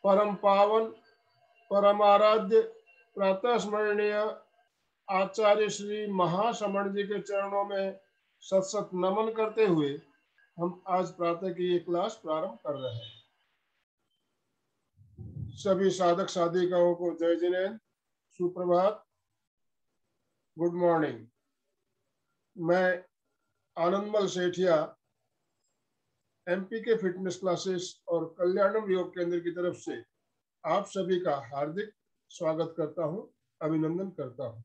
परम पावन परम आराध्य प्रातः स्मरणीय आचार्य श्री महाश्रमण जी के चरणों में सत सत नमन करते हुए हम आज प्रातः की ये क्लास प्रारंभ कर रहे हैं। सभी साधक साधिकाओं को जय जिनेन्द्र, सुप्रभात, गुड मॉर्निंग। मैं आनंदमल सेठिया एमपी के फिटनेस क्लासेस और कल्याणम योग केंद्र की तरफ से आप सभी का हार्दिक स्वागत करता हूं, अभिनंदन करता हूं।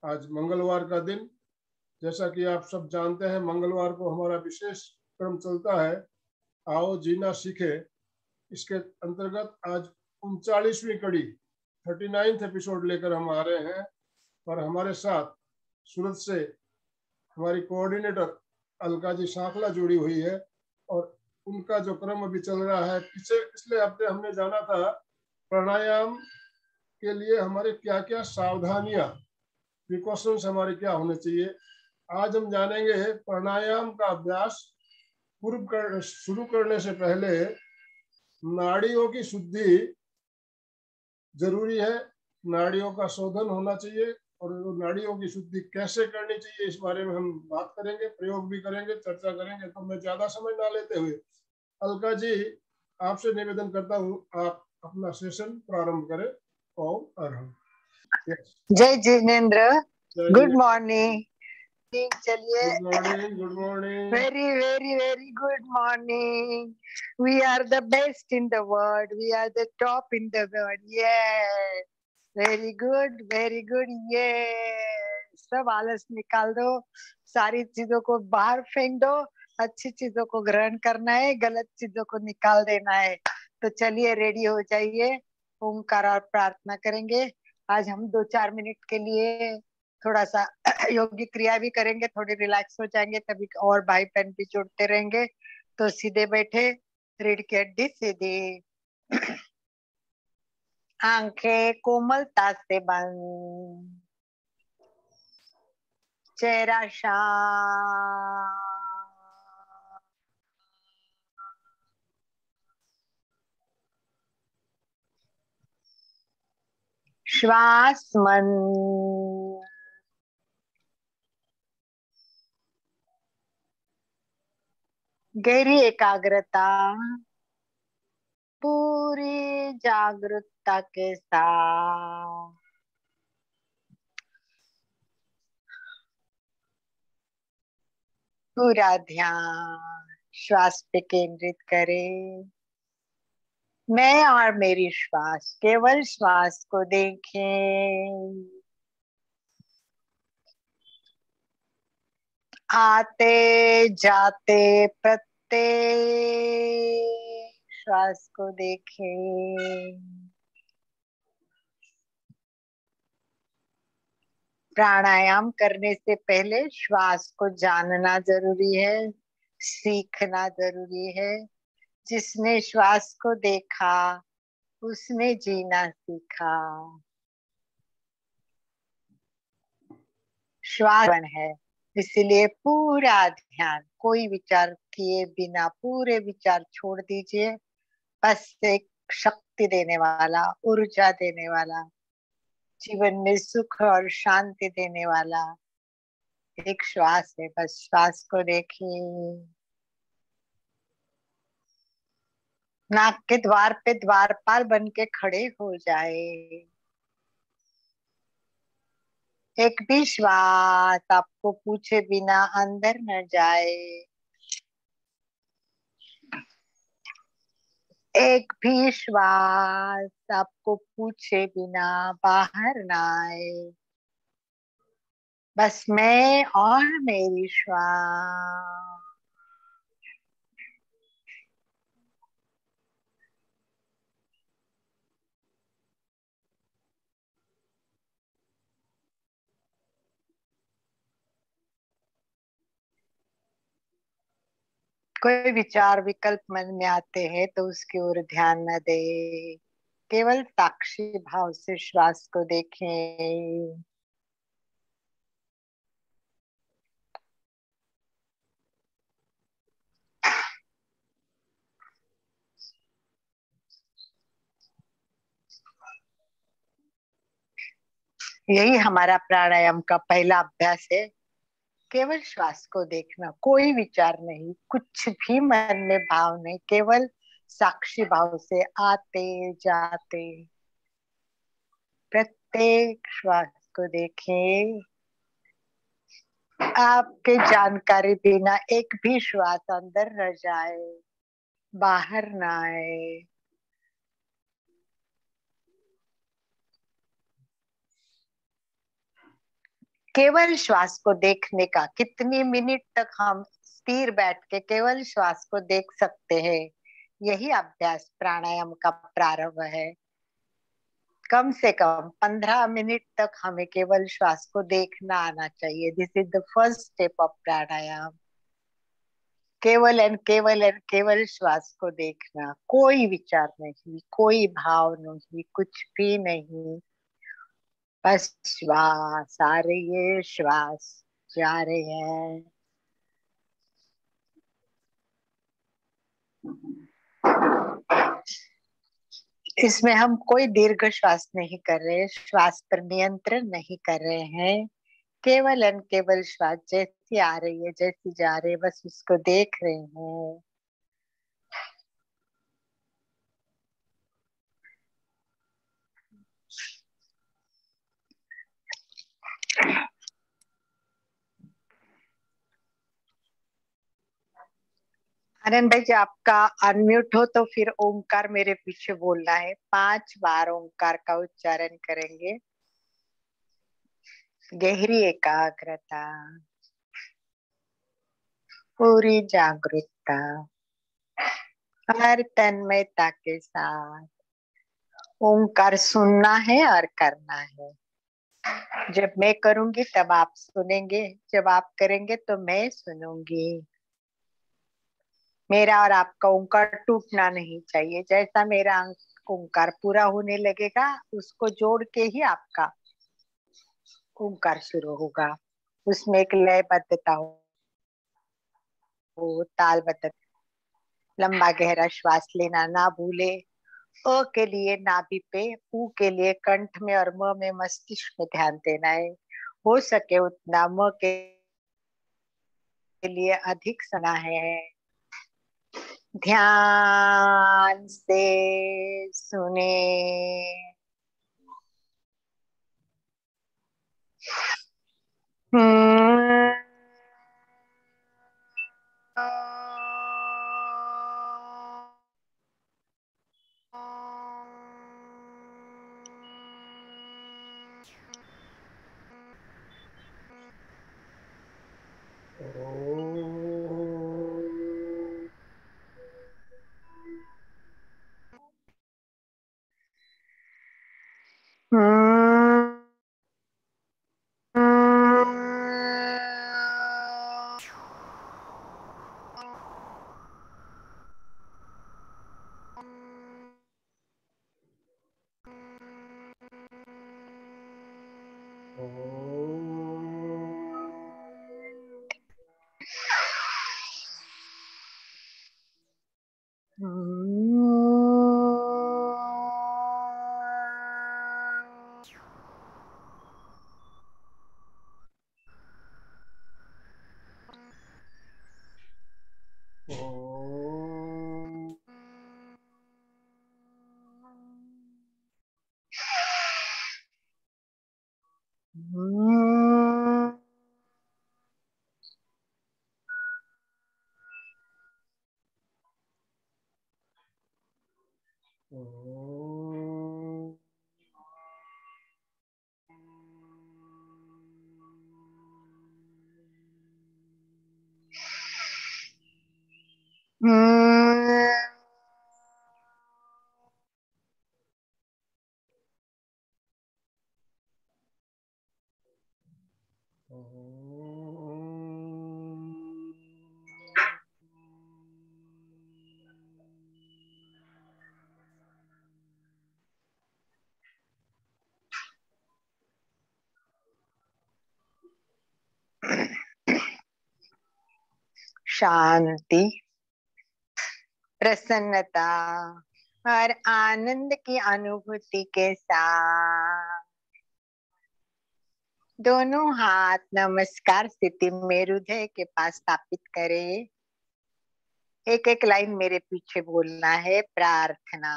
आज मंगलवार का दिन, जैसा कि आप सब जानते हैं, मंगलवार को हमारा विशेष क्रम चलता है, आओ जीना सीखे। इसके अंतर्गत आज 39वीं कड़ी 39th एपिसोड लेकर हम आ रहे हैं और हमारे साथ सूरत से हमारी कोऑर्डिनेटर अलका जी सांखला जुड़ी हुई है और उनका जो क्रम अभी चल रहा है, पिछले हफ्ते हमने जाना था प्राणायाम के लिए हमारे क्या क्या सावधानियां, प्रिकॉशंस हमारे क्या होने चाहिए। आज हम जानेंगे प्राणायाम का अभ्यास शुरू करने से पहले नाड़ियों की शुद्धि जरूरी है, नाड़ियों का शोधन होना चाहिए और नाड़ियों की शुद्धि कैसे करनी चाहिए इस बारे में हम बात करेंगे, प्रयोग भी करेंगे, चर्चा करेंगे। तो मैं ज्यादा समय ना लेते हुए अलका जी आपसे निवेदन करता हूँ, आप अपना सेशन प्रारंभ करें। ओम अरहम। जय जिनेन्द्र, गुड मॉर्निंग। चलिए, good morning, good morning, very very very good morning. We are the best in the world, we are the top in the world. Yes, very good. ये सब आलस निकाल दो, सारी चीजों को बाहर फेंक दो, अच्छी चीजों को ग्रहण करना है, गलत चीजों को निकाल देना है। तो चलिए रेडी हो जाइए, ओमकार और प्रार्थना करेंगे। आज हम 2-4 मिनट के लिए थोड़ा सा योगिक क्रिया भी करेंगे, थोड़े रिलैक्स हो जाएंगे, तभी और भाई बहन भी जुड़ते रहेंगे। तो सीधे बैठे, रीढ़ की हड्डी सीधी, आंखें कोमलता से बंद, चेहरा शांत, श्वास मन, गहरी एकाग्रता, पूरी जागरूकता के साथ पूरा ध्यान श्वास पे केंद्रित करें। मैं और मेरी श्वास, केवल श्वास को देखें। आते जाते प्रत्येक श्वास को देखें। प्राणायाम करने से पहले श्वास को जानना जरूरी है, सीखना जरूरी है। जिसने श्वास को देखा उसने जीना सीखा। श्वास है, इसलिए पूरा ध्यान, कोई विचार किए बिना पूरे विचार छोड़ दीजिए। बस एक शक्ति देने वाला, ऊर्जा देने वाला, जीवन में सुख और शांति देने वाला एक श्वास है। बस श्वास को देखिए। नाक के द्वार पे द्वारपाल बन के खड़े हो जाए। एक भी श्वास आपको पूछे बिना अंदर न जाए, एक भी श्वास आपको पूछे बिना बाहर ना आए। बस मैं और मेरी श्वास। कोई विचार विकल्प मन में आते हैं तो उसकी ओर ध्यान न दे, केवल साक्षी भाव से श्वास को देखें। यही हमारा प्राणायाम का पहला अभ्यास है। केवल श्वास को देखना, कोई विचार नहीं, कुछ भी मन में भाव नहीं, केवल साक्षी भाव से आते जाते प्रत्येक श्वास को देखें। आपके जानकारी बिना एक भी श्वास अंदर न जाए, बाहर ना आए। केवल श्वास को देखने का, कितनी मिनट तक हम स्थिर बैठ के केवल श्वास को देख सकते हैं, यही अभ्यास प्राणायाम का प्रारंभ है। कम से कम 15 मिनट तक हमें केवल श्वास को देखना आना चाहिए। This is the first step of pranayama. केवल श्वास को देखना, कोई विचार नहीं, कोई भाव नहीं, कुछ भी नहीं, बस श्वास आ रही है, श्वास जा रही है। इसमें हम कोई दीर्घ श्वास नहीं कर रहे, श्वास पर नियंत्रण नहीं कर रहे हैं। केवल एंड केवल श्वास जैसी आ रही है, जैसी जा रही है, बस उसको देख रहे हैं। आनंद भाई जी, आपका अनम्यूट हो तो फिर ओंकार मेरे पीछे बोलना है। 5 बार ओंकार का उच्चारण करेंगे। गहरी एकाग्रता, पूरी जागरूकता, हर तन्मयता के साथ ओंकार सुनना है और करना है। जब मैं करूंगी तब आप सुनेंगे, जब आप करेंगे तो मैं सुनूंगी। मेरा और आपका ओंकार टूटना नहीं चाहिए। जैसा मेरा ओंकार पूरा होने लगेगा, उसको जोड़ के ही आपका ओंकार शुरू होगा। उसमें एक लयबद्धता हो, तालबद्ध। लंबा गहरा श्वास लेना ना भूले। अ के लिए नाभि पे, ऊ के लिए कंठ में और म में मस्तिष्क में ध्यान देना है। हो सके उतना म के लिए अधिक सुना है। ध्यान से सुने। हम्म। शांति, प्रसन्नता और आनंद की अनुभूति के साथ दोनों हाथ नमस्कार स्थिति में हृदय के पास स्थापित करें। एक एक लाइन मेरे पीछे बोलना है। प्रार्थना।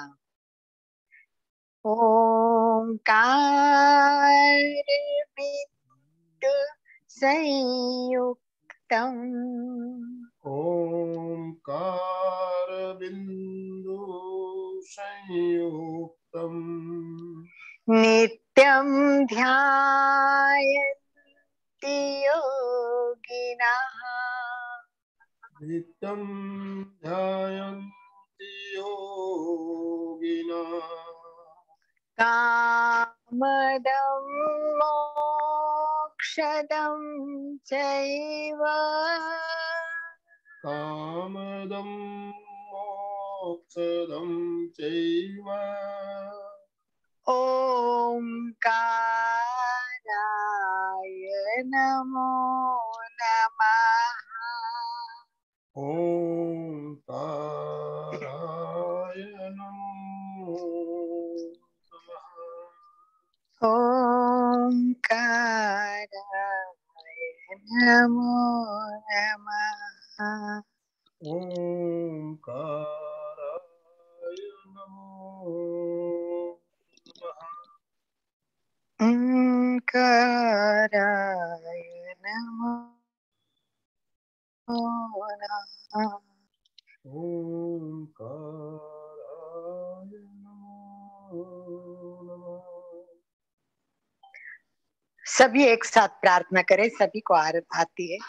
ओंकार बिंदु संयुक्तम ओंकार बिंदु संयुक्तम नित्यं ध्यायन्ति योगिनः नित्यं ध्यायन्ति योगिनः कामदं मोक्षदं चैव कामदं मोक्षदं चैव ओंकाराय नमो नमः। ओंकाराय नमो नमः। ओंकाराय नमो नमः। ओंकाराय नमो नमः। ओंकाराय नमो नमः। ओंकाराय नमो नमः। सभी एक साथ प्रार्थना करें। सभी को आती है।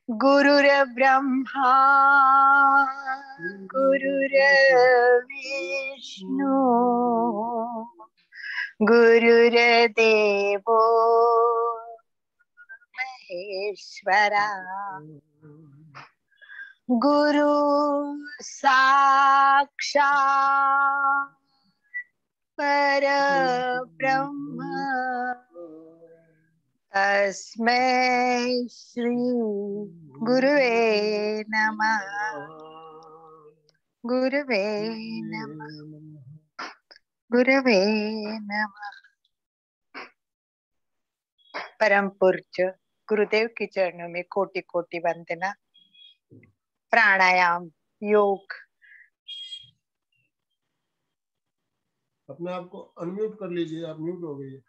गुरुर ब्रह्मा गुरुर विष्णु गुरुर देवो महेश्वरा गुरु साक्षात् परब्रह्म तस्मै श्री गुरुवे नमः। गुरुवे नमः। गुरुवे नमः। परम पूज्य गुरुदेव के चरणों में कोटि कोटि वंदना। प्राणायाम योग। अपने आप को अनम्यूट कर लीजिए, आप म्यूट हो गई।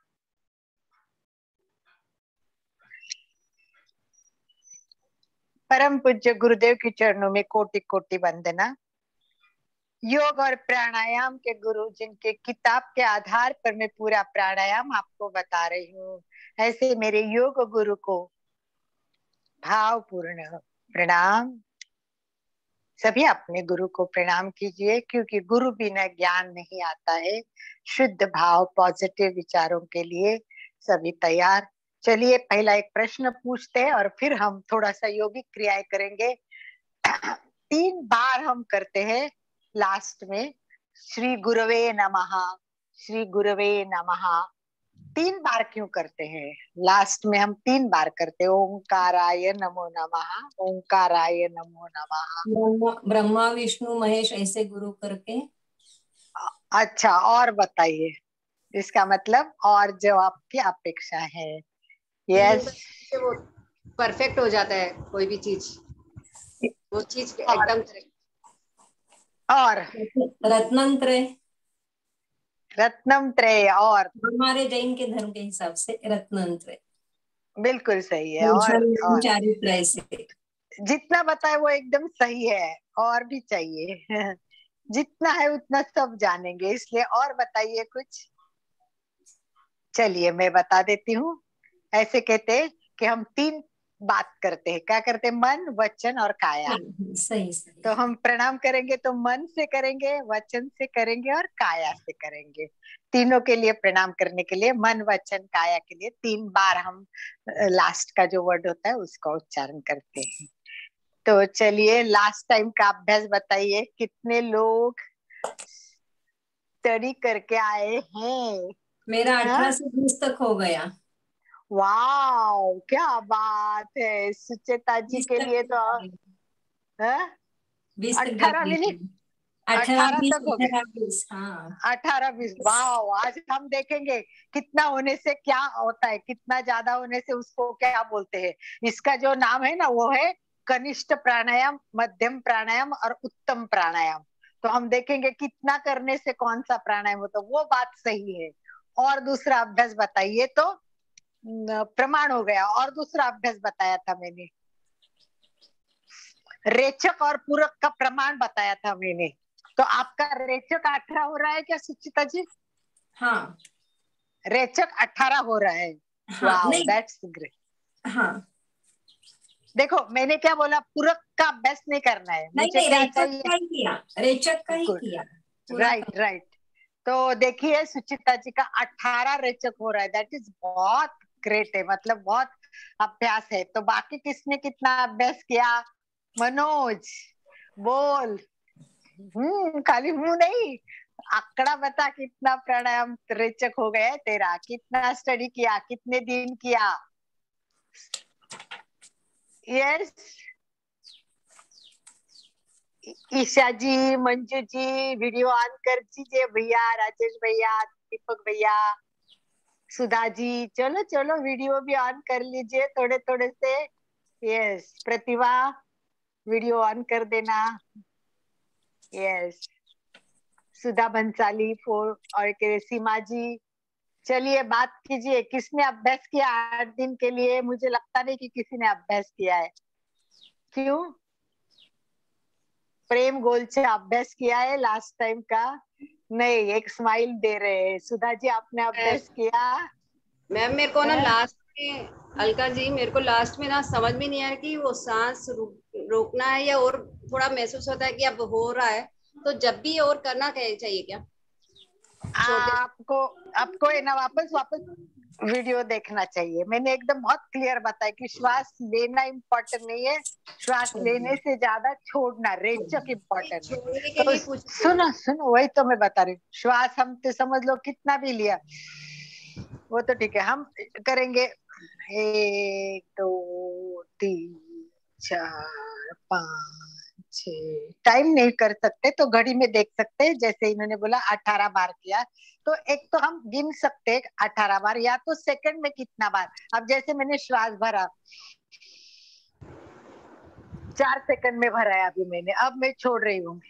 परम पूज्य गुरुदेव के चरणों में कोटि कोटि वंदना। योग और प्राणायाम के गुरु जिनके किताब के आधार पर मैं पूरा प्राणायाम आपको बता रही हूँ, ऐसे मेरे योग गुरु को भावपूर्ण प्रणाम। सभी अपने गुरु को प्रणाम कीजिए, क्योंकि गुरु बिना ज्ञान नहीं आता है। शुद्ध भाव पॉजिटिव विचारों के लिए सभी तैयार। चलिए पहला एक प्रश्न पूछते हैं और फिर हम थोड़ा सा योगिक क्रियाएं करेंगे। 3 बार हम करते हैं लास्ट में श्री गुरवे नमः, श्री गुरवे नमः। 3 बार क्यों करते हैं? लास्ट में हम 3 बार करते हैं। ओंकाराय नमो नमः, ओंकाराय नमो नमः। ब्रह्मा विष्णु महेश ऐसे गुरु करके। अच्छा, और बताइए इसका मतलब और जो आपकी अपेक्षा है। यस, वो परफेक्ट हो जाता है कोई भी चीज, वो चीज एकदम। और रत्नंत्र, रत्नम त्रय, और हमारे जैन के धर्म के हिसाब से रत्नंत्र बिल्कुल सही है। और चारित्र से जितना बताए वो एकदम सही है, और भी चाहिए। जितना है उतना सब जानेंगे, इसलिए और बताइए कुछ। चलिए मैं बता देती हूँ। ऐसे कहते हैं कि हम 3 बात करते हैं। क्या करते हैं? मन, वचन और काया। सही सही। तो हम प्रणाम करेंगे तो मन से करेंगे, वचन से करेंगे और काया से करेंगे। तीनों के लिए प्रणाम करने के लिए मन वचन काया के लिए 3 बार हम लास्ट का जो वर्ड होता है उसका उच्चारण करते हैं। तो चलिए लास्ट टाइम का अभ्यास बताइए। कितने लोग स्टडी करके आए हैं? मेरा 18 से 20 तक हो गया। वाह, क्या बात है। सुचेता जी 20 के तक लिए तो 20 तक 18 मिनट 18 20 तक हो गए। 18-20, हाँ 18-20। वाह, आज हम देखेंगे कितना होने से क्या होता है, कितना ज्यादा होने से उसको क्या बोलते हैं। इसका जो नाम है ना वो है कनिष्ठ प्राणायाम, मध्यम प्राणायाम और उत्तम प्राणायाम। तो हम देखेंगे कितना करने से कौन सा प्राणायाम होता है, वो बात सही है। और दूसरा अभ्यास बताइए तो प्रमाण हो गया। और दूसरा अभ्यास बताया था मैंने, रेचक और पूरक का प्रमाण बताया था मैंने। तो आपका रेचक 18 हो रहा है क्या सुचिता जी? हाँ रेचक 18 हो रहा है। हाँ वाओ, नहीं दैट्स ग्रेट। हाँ देखो मैंने क्या बोला, पूरक का अभ्यास नहीं करना है, नहीं मुझे नहीं, क्या रेचक चाहिए। का ही किया, रेचक का ही गुड, किया पूरा राइट राइट। तो देखिए सुचिता जी का 18 रेचक हो रहा है, दैट इज बहुत ग्रेट है, मतलब बहुत अभ्यास है। तो बाकी किसने कितना अभ्यास किया? मनोज बोल। खाली मुंह नहीं, आंकड़ा बता, कितना प्राणायाम रेचक हो गया है तेरा, कितना स्टडी किया, कितने दिन किया? Yes, Isha ji, Manju ji, video on कर दीजिए भैया, राजेश भैया, दीपक भैया, सुधा जी, चलो चलो वीडियो भी ऑन कर लीजिए थोड़े थोड़े से। यस, प्रतिभा वीडियो ऑन कर देना। यस, सुधा भंसाली फोर और सीमा जी, चलिए बात कीजिए। किसने अभ्यास किया 8 दिन के लिए? मुझे लगता नहीं कि किसी ने अभ्यास किया है। क्यों? प्रेम गोलचा अभ्यास किया है लास्ट टाइम का? नहीं, एक स्माइल दे रहे हैं। सुधा जी आपने अभ्यास किया? मैम मेरे को ना है? लास्ट में, अलका जी मेरे को लास्ट में ना समझ में नहीं आया कि वो सांस रोकना है या और थोड़ा महसूस होता है कि अब हो रहा है, तो जब भी और करना चाहिए क्या? छोटे आपको आपको है ना वापस वापस वीडियो देखना चाहिए। मैंने एकदम बहुत क्लियर बताया कि श्वास लेना इम्पोर्टेंट नहीं है, श्वास लेने से ज्यादा छोड़ना रेचक इम्पोर्टेंट है। छोड़ने के तो लिए पूछ रही हूँ। सुनो सुनो, वही तो मैं बता रही हूँ। श्वास हम तो समझ लो कितना भी लिया वो तो ठीक है, हम करेंगे 1 2 3 4 5 6। टाइम नहीं कर सकते तो घड़ी में देख सकते हैं, जैसे इन्होंने बोला 18 बार किया, तो एक तो हम गिन सकते हैं 18 बार, या तो सेकंड में कितना बार। अब जैसे मैंने श्वास भरा 4 सेकंड में भरा है अभी मैंने, अब मैं छोड़ रही हूँ।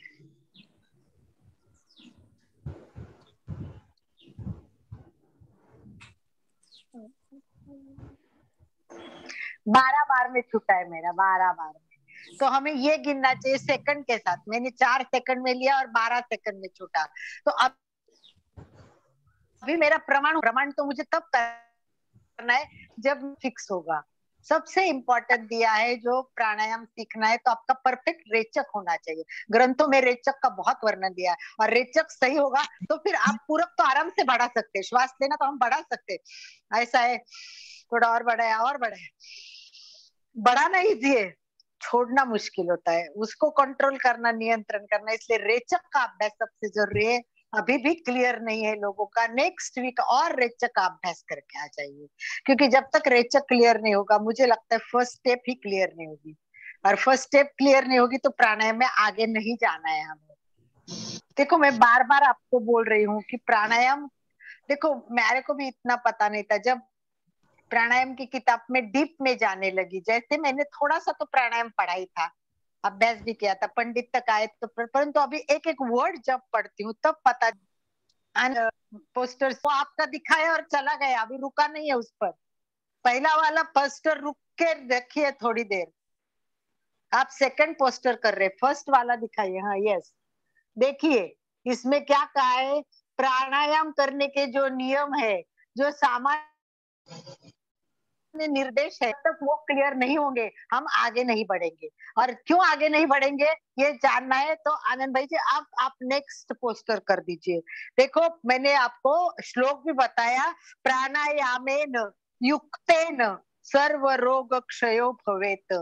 बारह बार में छूटा है मेरा, 12 बार में। तो हमें ये गिनना चाहिए सेकंड के साथ। मैंने 4 सेकंड में लिया और 12 सेकंड में छूटा। तो अब अभी मेरा प्रमाण तो मुझे तब करना है जब फिक्स होगा। सबसे इम्पोर्टेंट दिया है जो प्राणायाम सीखना है तो आपका परफेक्ट रेचक होना चाहिए। ग्रंथों में रेचक का बहुत वर्णन दिया है, और रेचक सही होगा तो फिर आप पूरक तो आराम से बढ़ा सकते हैं। श्वास लेना तो हम बढ़ा सकते हैं, ऐसा है थोड़ा और बढ़ाया और बढ़ाया, बढ़ाना इजी है, छोड़ना मुश्किल होता है, उसको कंट्रोल करना, नियंत्रण करना। इसलिए रेचक का अभ्यास सबसे जरूरी है। अभी भी क्लियर नहीं है लोगों का, नेक्स्ट वीक और रेचक का अभ्यास करके आ जाइए, क्योंकि जब तक रेचक क्लियर नहीं होगा मुझे लगता है फर्स्ट स्टेप ही क्लियर नहीं होगी, और फर्स्ट स्टेप क्लियर नहीं होगी तो प्राणायाम में आगे नहीं जाना है हमें। देखो मैं बार बार आपको बोल रही हूँ कि प्राणायाम, देखो मेरे को भी इतना पता नहीं था। जब प्राणायाम की किताब में डीप में जाने लगी, जैसे मैंने थोड़ा सा तो प्राणायाम पढ़ा ही था, अभ्यास भी किया था, पंडित तक आए तो, परंतु अभी एक एक वर्ड जब पढ़ती हूँ तब पता। पोस्टर वो आपका दिखाया और चला गया, अभी रुका नहीं है उस पर। पहला वाला पोस्टर रुक के रखिए थोड़ी देर, आप सेकंड पोस्टर कर रहे, फर्स्ट वाला दिखाइए। हाँ यस, देखिए इसमें क्या कहा है, प्राणायाम करने के जो नियम है, जो सामान्य निर्देश है, तब वो क्लियर नहीं होंगे हम आगे नहीं बढ़ेंगे। और क्यों आगे नहीं बढ़ेंगे ये जानना है तो आनंद भाई जी आप नेक्स्ट पोस्टर कर दीजिए। देखो मैंने आपको श्लोक भी बताया, प्राणायामेन युक्तेन सर्व रोग क्षयो भवेत,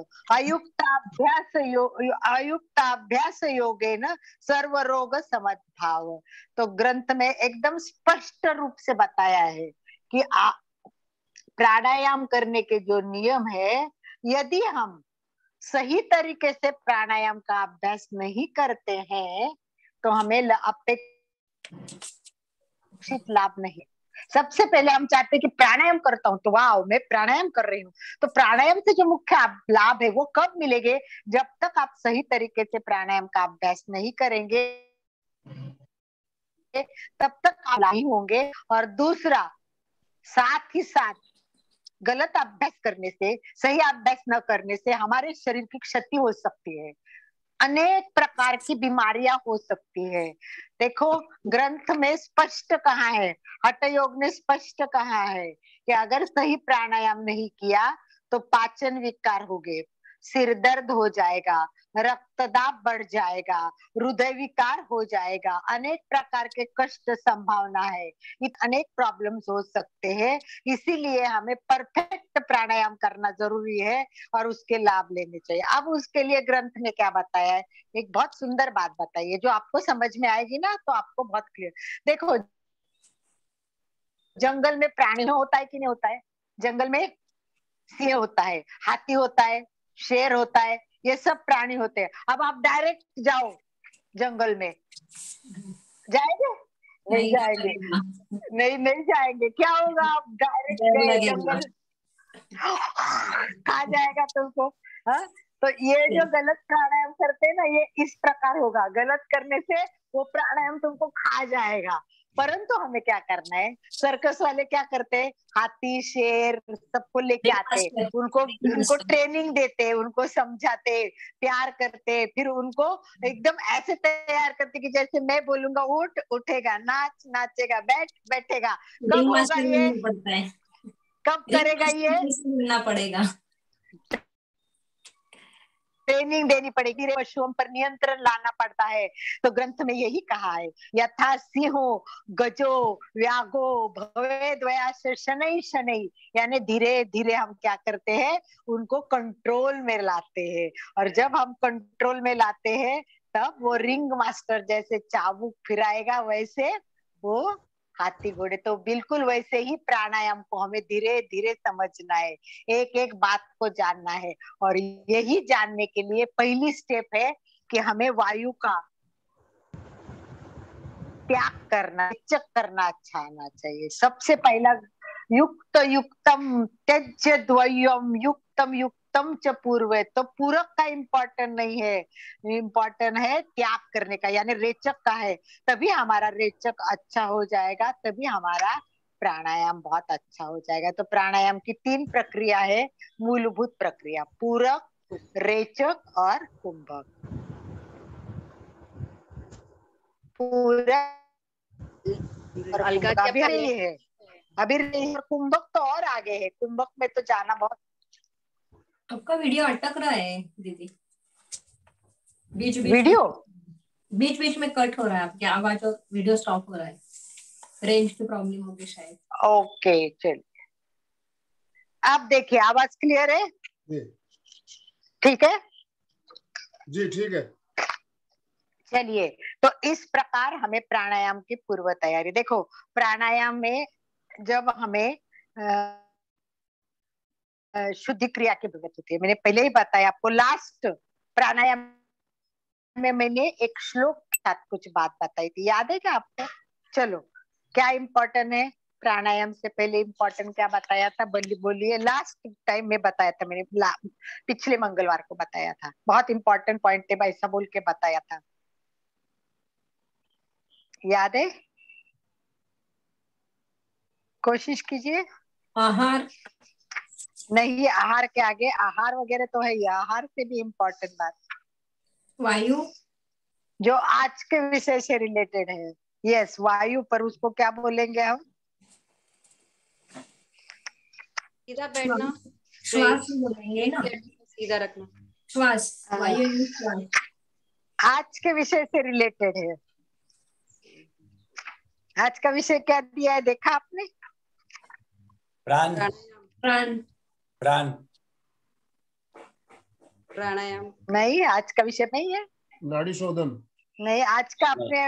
अयुक्ताभ्यास योगेन सर्व रोग समद्भाव। तो ग्रंथ में एकदम स्पष्ट रूप से बताया है कि प्राणायाम करने के जो नियम है, यदि हम सही तरीके से प्राणायाम का अभ्यास नहीं करते हैं तो हमें अपेक्षित लाभ नहीं। सबसे पहले हम चाहते हैं कि प्राणायाम करता हूँ तो वाह मैं प्राणायाम कर रही हूँ, तो प्राणायाम से जो मुख्य लाभ है वो कब मिलेंगे? जब तक आप सही तरीके से प्राणायाम का अभ्यास नहीं करेंगे तब तक आप नहीं होंगे। और दूसरा, साथ ही साथ गलत अभ्यास करने से, सही अभ्यास न करने से हमारे शरीर की क्षति हो सकती है, अनेक प्रकार की बीमारियां हो सकती है। देखो ग्रंथ में स्पष्ट कहा है, हठ योग ने स्पष्ट कहा है कि अगर सही प्राणायाम नहीं किया तो पाचन विकार होंगे, सिर दर्द हो जाएगा, रक्तदाब बढ़ जाएगा, हृदय विकार हो जाएगा, अनेक प्रकार के कष्ट संभावना है, अनेक प्रॉब्लम्स हो सकते हैं। इसीलिए हमें परफेक्ट प्राणायाम करना जरूरी है और उसके लाभ लेने चाहिए। अब उसके लिए ग्रंथ ने क्या बताया है, एक बहुत सुंदर बात बताई है जो आपको समझ में आएगी ना तो आपको बहुत क्लियर। देखो जंगल में प्राणी होता है कि नहीं होता है? जंगल में सिंह होता है, हाथी होता है, शेर होता है, ये सब प्राणी होते हैं। अब आप डायरेक्ट जाओ जंगल में, जाएंगे? नहीं जाएंगे, नहीं जाएंगे। क्या होगा? आप डायरेक्ट गए जंगल, खा जाएगा तुमको। हाँ, तो ये जो गलत प्राणायाम करते हैं ना, ये इस प्रकार होगा, गलत करने से वो प्राणायाम तुमको खा जाएगा। परंतु हमें क्या करना है, सर्कस वाले क्या करते हैं, हाथी शेर सबको लेके आते, उनको ट्रेनिंग देते, उनको समझाते, प्यार करते, फिर उनको एकदम ऐसे तैयार करते कि जैसे मैं बोलूंगा उठ उठेगा, नाच नाचेगा, बैठ बैठेगा। कब होगा ये? कब करेगा ये? मिलना पड़ेगा, ट्रेनिंग देनी पड़ेगी, पशुओं पर नियंत्रण लाना पड़ता है। तो ग्रंथ में यही कहा है, यथा सिंहो गजो व्यागो भवेद वयास शनै शनै, यानी धीरे धीरे हम क्या करते हैं, उनको कंट्रोल में लाते हैं। और जब हम कंट्रोल में लाते हैं तब वो रिंग मास्टर जैसे चाबुक फिराएगा वैसे वो हाथी घोड़े। तो बिल्कुल वैसे ही प्राणायाम को हमें धीरे धीरे समझना है, एक एक बात को जानना है। और यही जानने के लिए पहली स्टेप है कि हमें वायु का त्याग करना, चेक करना अच्छा आना चाहिए। सबसे पहला युक्त युक्तम त्यज्य द्वयम युक्तम युक्तम च पूर्व। तो पूरक का इम्पोर्टेंट नहीं है, इम्पोर्टेंट है त्याग करने का, यानी रेचक का है। तभी हमारा रेचक अच्छा हो जाएगा, तभी हमारा प्राणायाम बहुत अच्छा हो जाएगा। तो प्राणायाम की 3 प्रक्रिया है, मूलभूत प्रक्रिया, पूरक, रेचक और कुंभक। पूरक अलका क्या अभी है, अभी कुंभक तो और आगे है, कुंभक में तो जाना बहुत। आपका वीडियो अटक रहा है दीदी, बीच बीच में कट हो रहा है, आपकी आवाज और वीडियो स्टॉप हो रहा है, रेंज की प्रॉब्लम होगी शायद। ओके चलिए, आप देखिए आवाज क्लियर है? ठीक है जी, ठीक है। चलिए, तो इस प्रकार हमें प्राणायाम की पूर्व तैयारी। देखो प्राणायाम में जब हमें शुद्धि क्रिया की जरूरत होती है, मैंने पहले ही बताया आपको, लास्ट प्राणायाम में मैंने एक श्लोक के साथ कुछ बात बताई थी, याद है क्या आपको? चलो, क्या इम्पोर्टेंट है प्राणायाम से पहले? इम्पोर्टेंट क्या बताया था, बोलिए। लास्ट टाइम में बताया था मैंने, पिछले मंगलवार को बताया था, बहुत इंपॉर्टेंट पॉइंट थे, ऐसा बोल के बताया था, याद है? कोशिश कीजिए। आहार नहीं, आहार के आगे आहार वगैरह तो है ही, आहार से भी इम्पोर्टेंट बात, वायु, जो आज के विषय से रिलेटेड है। यस, वायु, पर उसको क्या बोलेंगे हम? सीधा बैठना, श्वास बोलेंगे ना, सीधा रखना, श्वास, वायु श्वास आज के विषय से रिलेटेड है। आज का विषय क्या दिया है, देखा आपने? प्राण प्राण प्राण प्राणायाम नहीं, आज का विषय नहीं है, नाड़ी शोधन नहीं, आज का अपने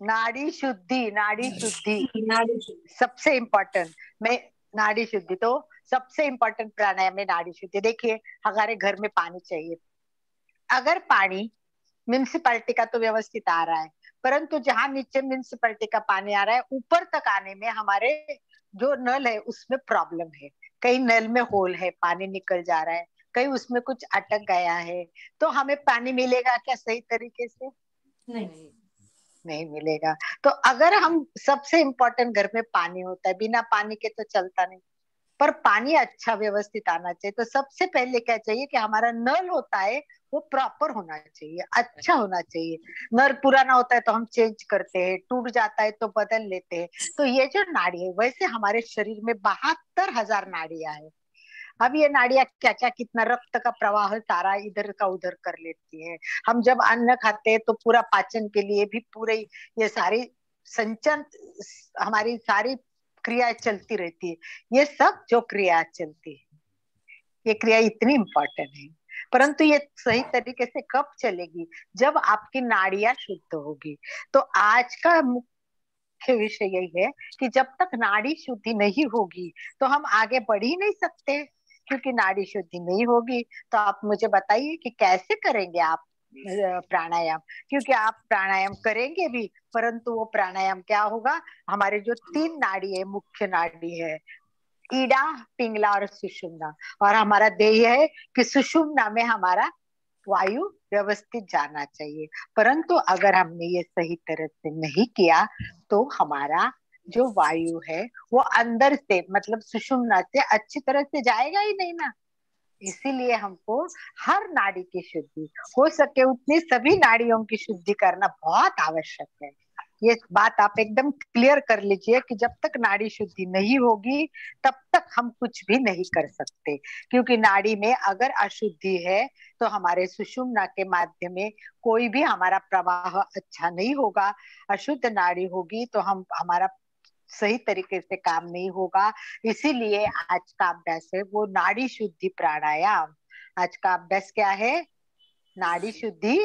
नाड़ी शुद्धि, नाड़ी शुद्धि सबसे इम्पोर्टेंट। मैं नाड़ी शुद्धि, तो सबसे इम्पोर्टेंट प्राणायाम में नाड़ी शुद्धि। देखिए हमारे घर में पानी चाहिए, अगर पानी म्युनिसिपैलिटी का तो व्यवस्थित आ रहा है, परंतु जहाँ नीचे म्युनिसिपैलिटी का पानी आ रहा है ऊपर तक आने में हमारे जो नल है उसमें प्रॉब्लम है। कहीं नल में होल है, पानी निकल जा रहा है, कहीं उसमें कुछ अटक गया है, तो हमें पानी मिलेगा क्या सही तरीके से? नहीं, नहीं मिलेगा। तो अगर हम, सबसे इम्पोर्टेंट घर में पानी होता है, बिना पानी के तो चलता नहीं, पर पानी अच्छा व्यवस्थित आना चाहिए। तो सबसे पहले क्या चाहिए कि हमारा नल होता है वो प्रॉपर होना चाहिए, अच्छा होना चाहिए। नल पुराना होता है तो हम चेंज करते हैं, टूट जाता है तो बदल लेते हैं। तो ये जो नाड़ी है, वैसे हमारे शरीर में 72,000 नाड़ियां है। अब ये नाड़ियां क्या क्या, कितना रक्त का प्रवाह सारा इधर का उधर कर लेती है। हम जब अन्न खाते हैं तो पूरा पाचन के लिए भी पूरे ये सारी संचन, हमारी सारी क्रिया चलती रहती है। ये सब जो क्रिया चलती है, ये क्रिया इतनी इम्पोर्टेंट है, परंतु ये सही तरीके से कब चलेगी? जब आपकी नाड़ियां शुद्ध होगी। तो आज का मुख्य विषय यही है कि जब तक नाड़ी शुद्धि नहीं होगी तो हम आगे बढ़ ही नहीं सकते, क्योंकि नाड़ी शुद्धि नहीं होगी। तो आप मुझे बताइए कि कैसे करेंगे आप प्राणायाम? क्योंकि आप प्राणायाम करेंगे भी, परंतु वो प्राणायाम क्या होगा, हमारे जो 3 नाड़ी है, मुख्य नाड़ी है, ईडा, पिंगला और सुषुम्ना, और हमारा ध्येय है कि सुषुम्ना में हमारा वायु व्यवस्थित जाना चाहिए। परंतु अगर हमने ये सही तरह से नहीं किया तो हमारा जो वायु है वो अंदर से, मतलब सुषुम्ना से अच्छी तरह से जाएगा ही नहीं ना। इसीलिए हमको हर नाड़ी की शुद्धि हो सके उतनी सभी नाड़ियों की शुद्धि करना बहुत आवश्यक है। ये बात आप एकदम क्लियर कर लीजिए कि जब तक नाड़ी शुद्धि नहीं होगी तब तक हम कुछ भी नहीं कर सकते, क्योंकि नाड़ी में अगर अशुद्धि है तो हमारे सुषुम्ना के माध्यम में कोई भी हमारा प्रवाह अच्छा नहीं होगा। अशुद्ध नाड़ी होगी तो हम, हमारा सही तरीके से काम नहीं होगा। इसीलिए आज का अभ्यास है वो नाड़ी शुद्धि प्राणायाम। आज का अभ्यास क्या है? नाड़ी शुद्धि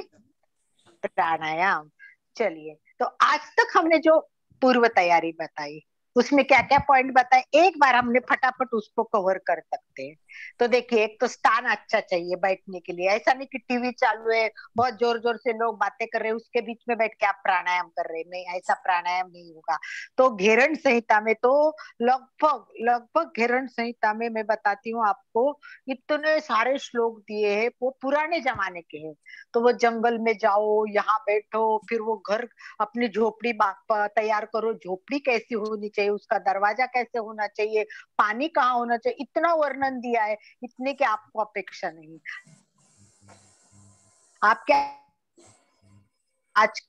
प्राणायाम। चलिए, तो आज तक हमने जो पूर्व तैयारी बताई उसमें क्या क्या पॉइंट बताए, एक बार हमने फटाफट उसको कवर कर सकते हैं। तो देखिए, एक तो स्थान अच्छा चाहिए बैठने के लिए। ऐसा नहीं कि टीवी चालू है, बहुत जोर जोर से लोग बातें कर रहे हैं, उसके बीच में बैठ के आप प्राणायाम कर रहे हैं, नहीं, ऐसा प्राणायाम नहीं होगा। तो घेरण संहिता में तो लगभग लगभग घेरण संहिता में मैं बताती हूँ आपको, इतने सारे श्लोक दिए हैं, वो पुराने जमाने के हैं। तो वो जंगल में जाओ, यहाँ बैठो, फिर वो घर, अपनी झोपड़ी तैयार करो, झोपड़ी कैसी होनी चाहिए, उसका दरवाजा कैसे होना चाहिए, पानी कहाँ होना चाहिए, इतना वर्णन दिया है। इतने की आपको अपेक्षा नहीं। आप क्या आज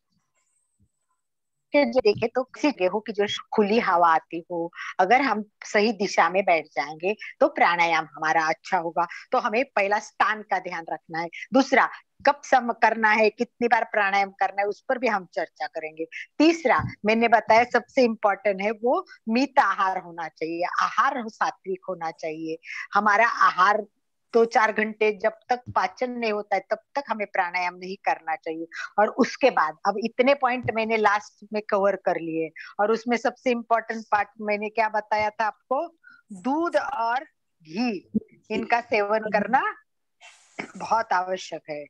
के जो देखे तो किसी गेहूं की जो खुली हवा आती हो, अगर हम सही दिशा में बैठ जाएंगे तो प्राणायाम हमारा अच्छा होगा। तो हमें पहला स्थान का ध्यान रखना है। दूसरा, कब सम करना है, कितनी बार प्राणायाम करना है, उस पर भी हम चर्चा करेंगे। तीसरा, मैंने बताया सबसे इम्पोर्टेंट है वो मित आहार होना चाहिए, आहार सात्विक होना चाहिए। हमारा आहार 2-4 घंटे जब तक पाचन नहीं होता है तब तक हमें प्राणायाम नहीं करना चाहिए। और उसके बाद, अब इतने पॉइंट मैंने लास्ट में कवर कर लिए, और उसमें सबसे इम्पोर्टेंट पार्ट मैंने क्या बताया था आपको, दूध और घी, इनका सेवन करना बहुत आवश्यक है।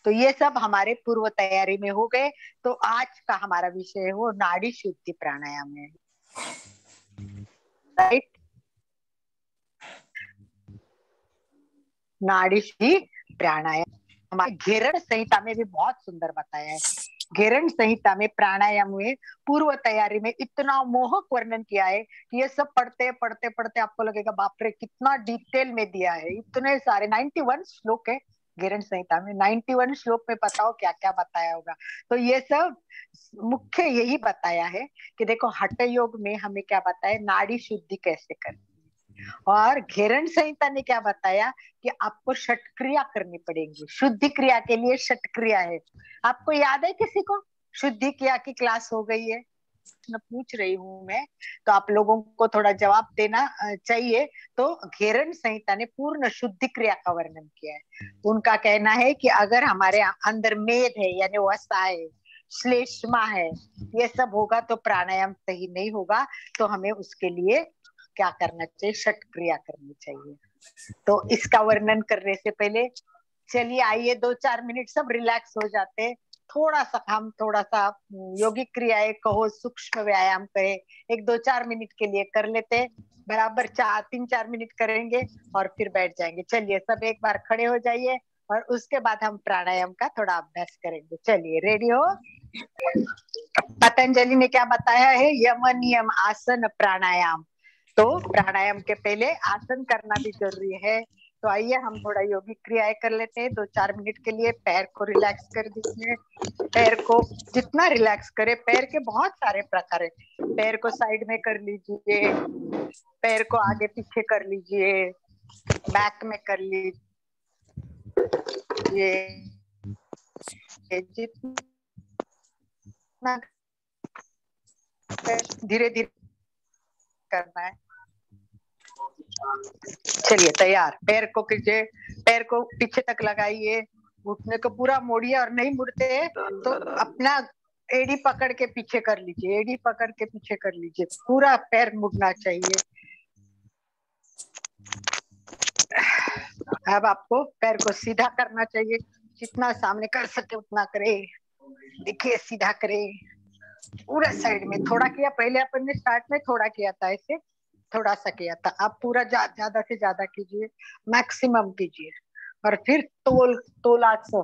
तो ये सब हमारे पूर्व तैयारी में हो गए। तो आज का हमारा विषय है वो नाड़ी शुद्धि प्राणायाम है, राइट? नाड़ी शुद्धि प्राणायाम हमारे घेरण संहिता में भी बहुत सुंदर बताया है। घेरण संहिता में प्राणायाम में पूर्व तैयारी में इतना मोहक वर्णन किया है कि ये सब पढ़ते पढ़ते पढ़ते आपको लगेगा बाप रे कितना डिटेल में दिया है। इतने सारे 91 श्लोक है घेरण संहिता में, 91 श्लोक में बताओ क्या क्या बताया होगा। तो ये सब मुख्य यही बताया है कि देखो, हठ योग में हमें क्या बताया, नाड़ी शुद्धि कैसे करनी, और घेरण संहिता ने क्या बताया कि आपको षटक्रिया करनी पड़ेगी। शुद्धि क्रिया के लिए षटक्रिया है। आपको याद है किसी को शुद्धि क्रिया की क्लास हो गई है? पूछ रही हूँ मैं, तो आप लोगों को थोड़ा जवाब देना चाहिए। तो घेरण संहिता ने पूर्ण शुद्धि क्रिया का वर्णन किया है। उनका कहना है कि अगर हमारे अंदर मेद है, यानी वसा है, श्लेष्मा है, ये सब होगा तो प्राणायाम सही नहीं होगा। तो हमें उसके लिए क्या करना चाहिए, षट क्रिया करनी चाहिए। तो इसका वर्णन करने से पहले चलिए आइए 2-4 मिनट सब रिलैक्स हो जाते, थोड़ा सा योगिक क्रियाएं कहो, सूक्ष्म व्यायाम करें, 1-2-4 मिनट के लिए कर लेते, बराबर 3-4 मिनट करेंगे और फिर बैठ जाएंगे। चलिए सब एक बार खड़े हो जाइए और उसके बाद हम प्राणायाम का थोड़ा अभ्यास करेंगे। चलिए रेडी हो? पतंजलि ने क्या बताया है? यम नियम आसन प्राणायाम। तो प्राणायाम के पहले आसन करना भी जरूरी है। तो आइए हम थोड़ा योगिक क्रियाएं कर लेते हैं 2-4 मिनट के लिए। पैर को रिलैक्स कर दीजिए। पैर को जितना रिलैक्स करे, पैर के बहुत सारे प्रकार है। पैर को साइड में कर लीजिए, पैर को आगे पीछे कर लीजिए, बैक में कर लीजिए, जितना धीरे धीरे करना है। चलिए तैयार। पैर को कीजिए, पैर को पीछे तक लगाइए, घुटने को पूरा मोड़िए और नहीं मुड़ते तो अपना एड़ी पकड़ के पीछे कर लीजिए, एड़ी पकड़ के पीछे कर लीजिए, पूरा पैर मुड़ना चाहिए। अब आपको पैर को सीधा करना चाहिए, जितना सामने कर सके उतना करे। देखिए सीधा करे, पूरा साइड में। थोड़ा किया पहले, अपन ने स्टार्ट में थोड़ा किया था, ऐसे थोड़ा सा किया था। आप पूरा ज्यादा से ज्यादा कीजिए, मैक्सिमम कीजिए। और फिर तोला से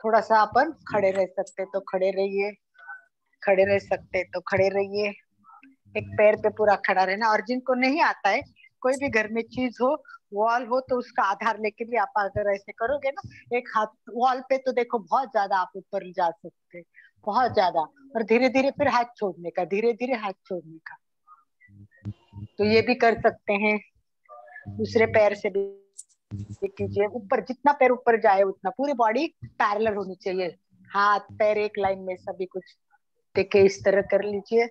थोड़ा सा अपन खड़े रह सकते तो खड़े रहिए, खड़े रह सकते तो खड़े रहिए। एक पैर पे पूरा खड़ा रहना। और जिनको नहीं आता है, कोई भी घर में चीज हो, वॉल हो, तो उसका आधार लेके भी आप अगर ऐसे करोगे ना, एक हाथ वॉल पे, तो देखो बहुत ज्यादा आप ऊपर जा सकते, बहुत ज्यादा। और धीरे धीरे फिर हाथ छोड़ने का, धीरे धीरे हाथ छोड़ने का। तो ये भी कर सकते हैं। दूसरे पैर से भी कीजिए। ऊपर जितना पैर ऊपर जाए उतना, पूरी बॉडी पैरेलल होनी चाहिए, हाथ पैर एक लाइन में सभी कुछ। देखिए इस तरह कर लीजिए।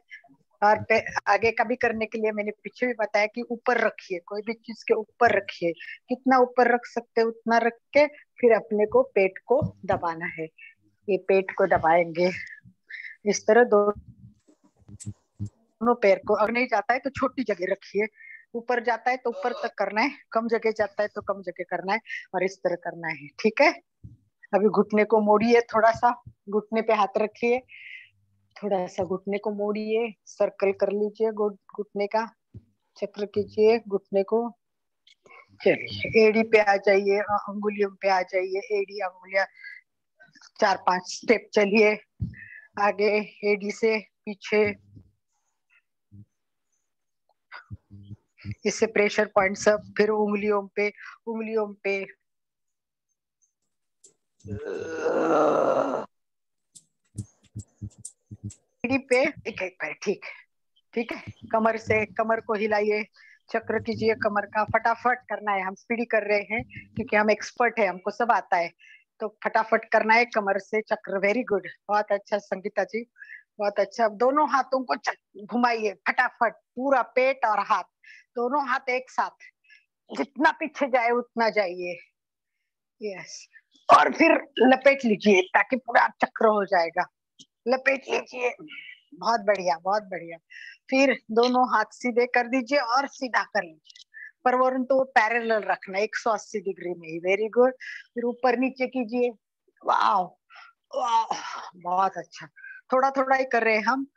और आगे का भी करने के लिए मैंने पीछे भी बताया कि ऊपर रखिए, कोई भी चीज के ऊपर रखिए, कितना ऊपर रख सकते हैं उतना रख के फिर अपने को पेट को दबाना है। ये पेट को दबाएंगे इस तरह। दोनों पैर को, अगर नहीं जाता है तो छोटी जगह रखिए, ऊपर जाता है तो ऊपर तक करना है, कम जगह जाता है तो कम जगह करना है, और इस तरह करना है। ठीक है? अभी घुटने को मोड़िए, थोड़ा सा घुटने पे हाथ रखिए, थोड़ा सा घुटने को मोड़िए, सर्कल कर लीजिए, घुटने का चक्र कीजिए घुटने को। चलिए एड़ी पे आ जाइए, अंगुलियों पे आ जाइए, एड़ी अंगुलियां 4-5 स्टेप चलिए आगे, एड़ी से पीछे। इससे प्रेशर पॉइंट सब फिर उंगलियों पे, उंगलियों पे। एड़ी पे एक पैर। ठीक है, ठीक है। कमर से, कमर को हिलाइए, चक्र कीजिए कमर का। फटाफट करना है, हम स्पीडी कर रहे हैं क्योंकि हम एक्सपर्ट है, हमको सब आता है, तो फटाफट करना है कमर से चक्र। वेरी गुड, बहुत अच्छा संगीता जी, बहुत अच्छा। दोनों हाथों को घुमाइए फटाफट, पूरा पेट और हाथ, दोनों हाथ एक साथ, जितना पीछे जाए उतना जाइए। यस। और फिर लपेट लीजिए ताकि पूरा चक्र हो जाएगा। लपेट लीजिए, बहुत बढ़िया, बहुत बढ़िया। फिर दोनों हाथ सीधे कर दीजिए और सीधा कर लीजिए, पर वो पैरेलल रखना 180 डिग्री में ही। Very good. फिर ऊपर नीचे कीजिए। वाह वाह, बहुत अच्छा। थोड़ा थोड़ा ही कर रहे हैं हम।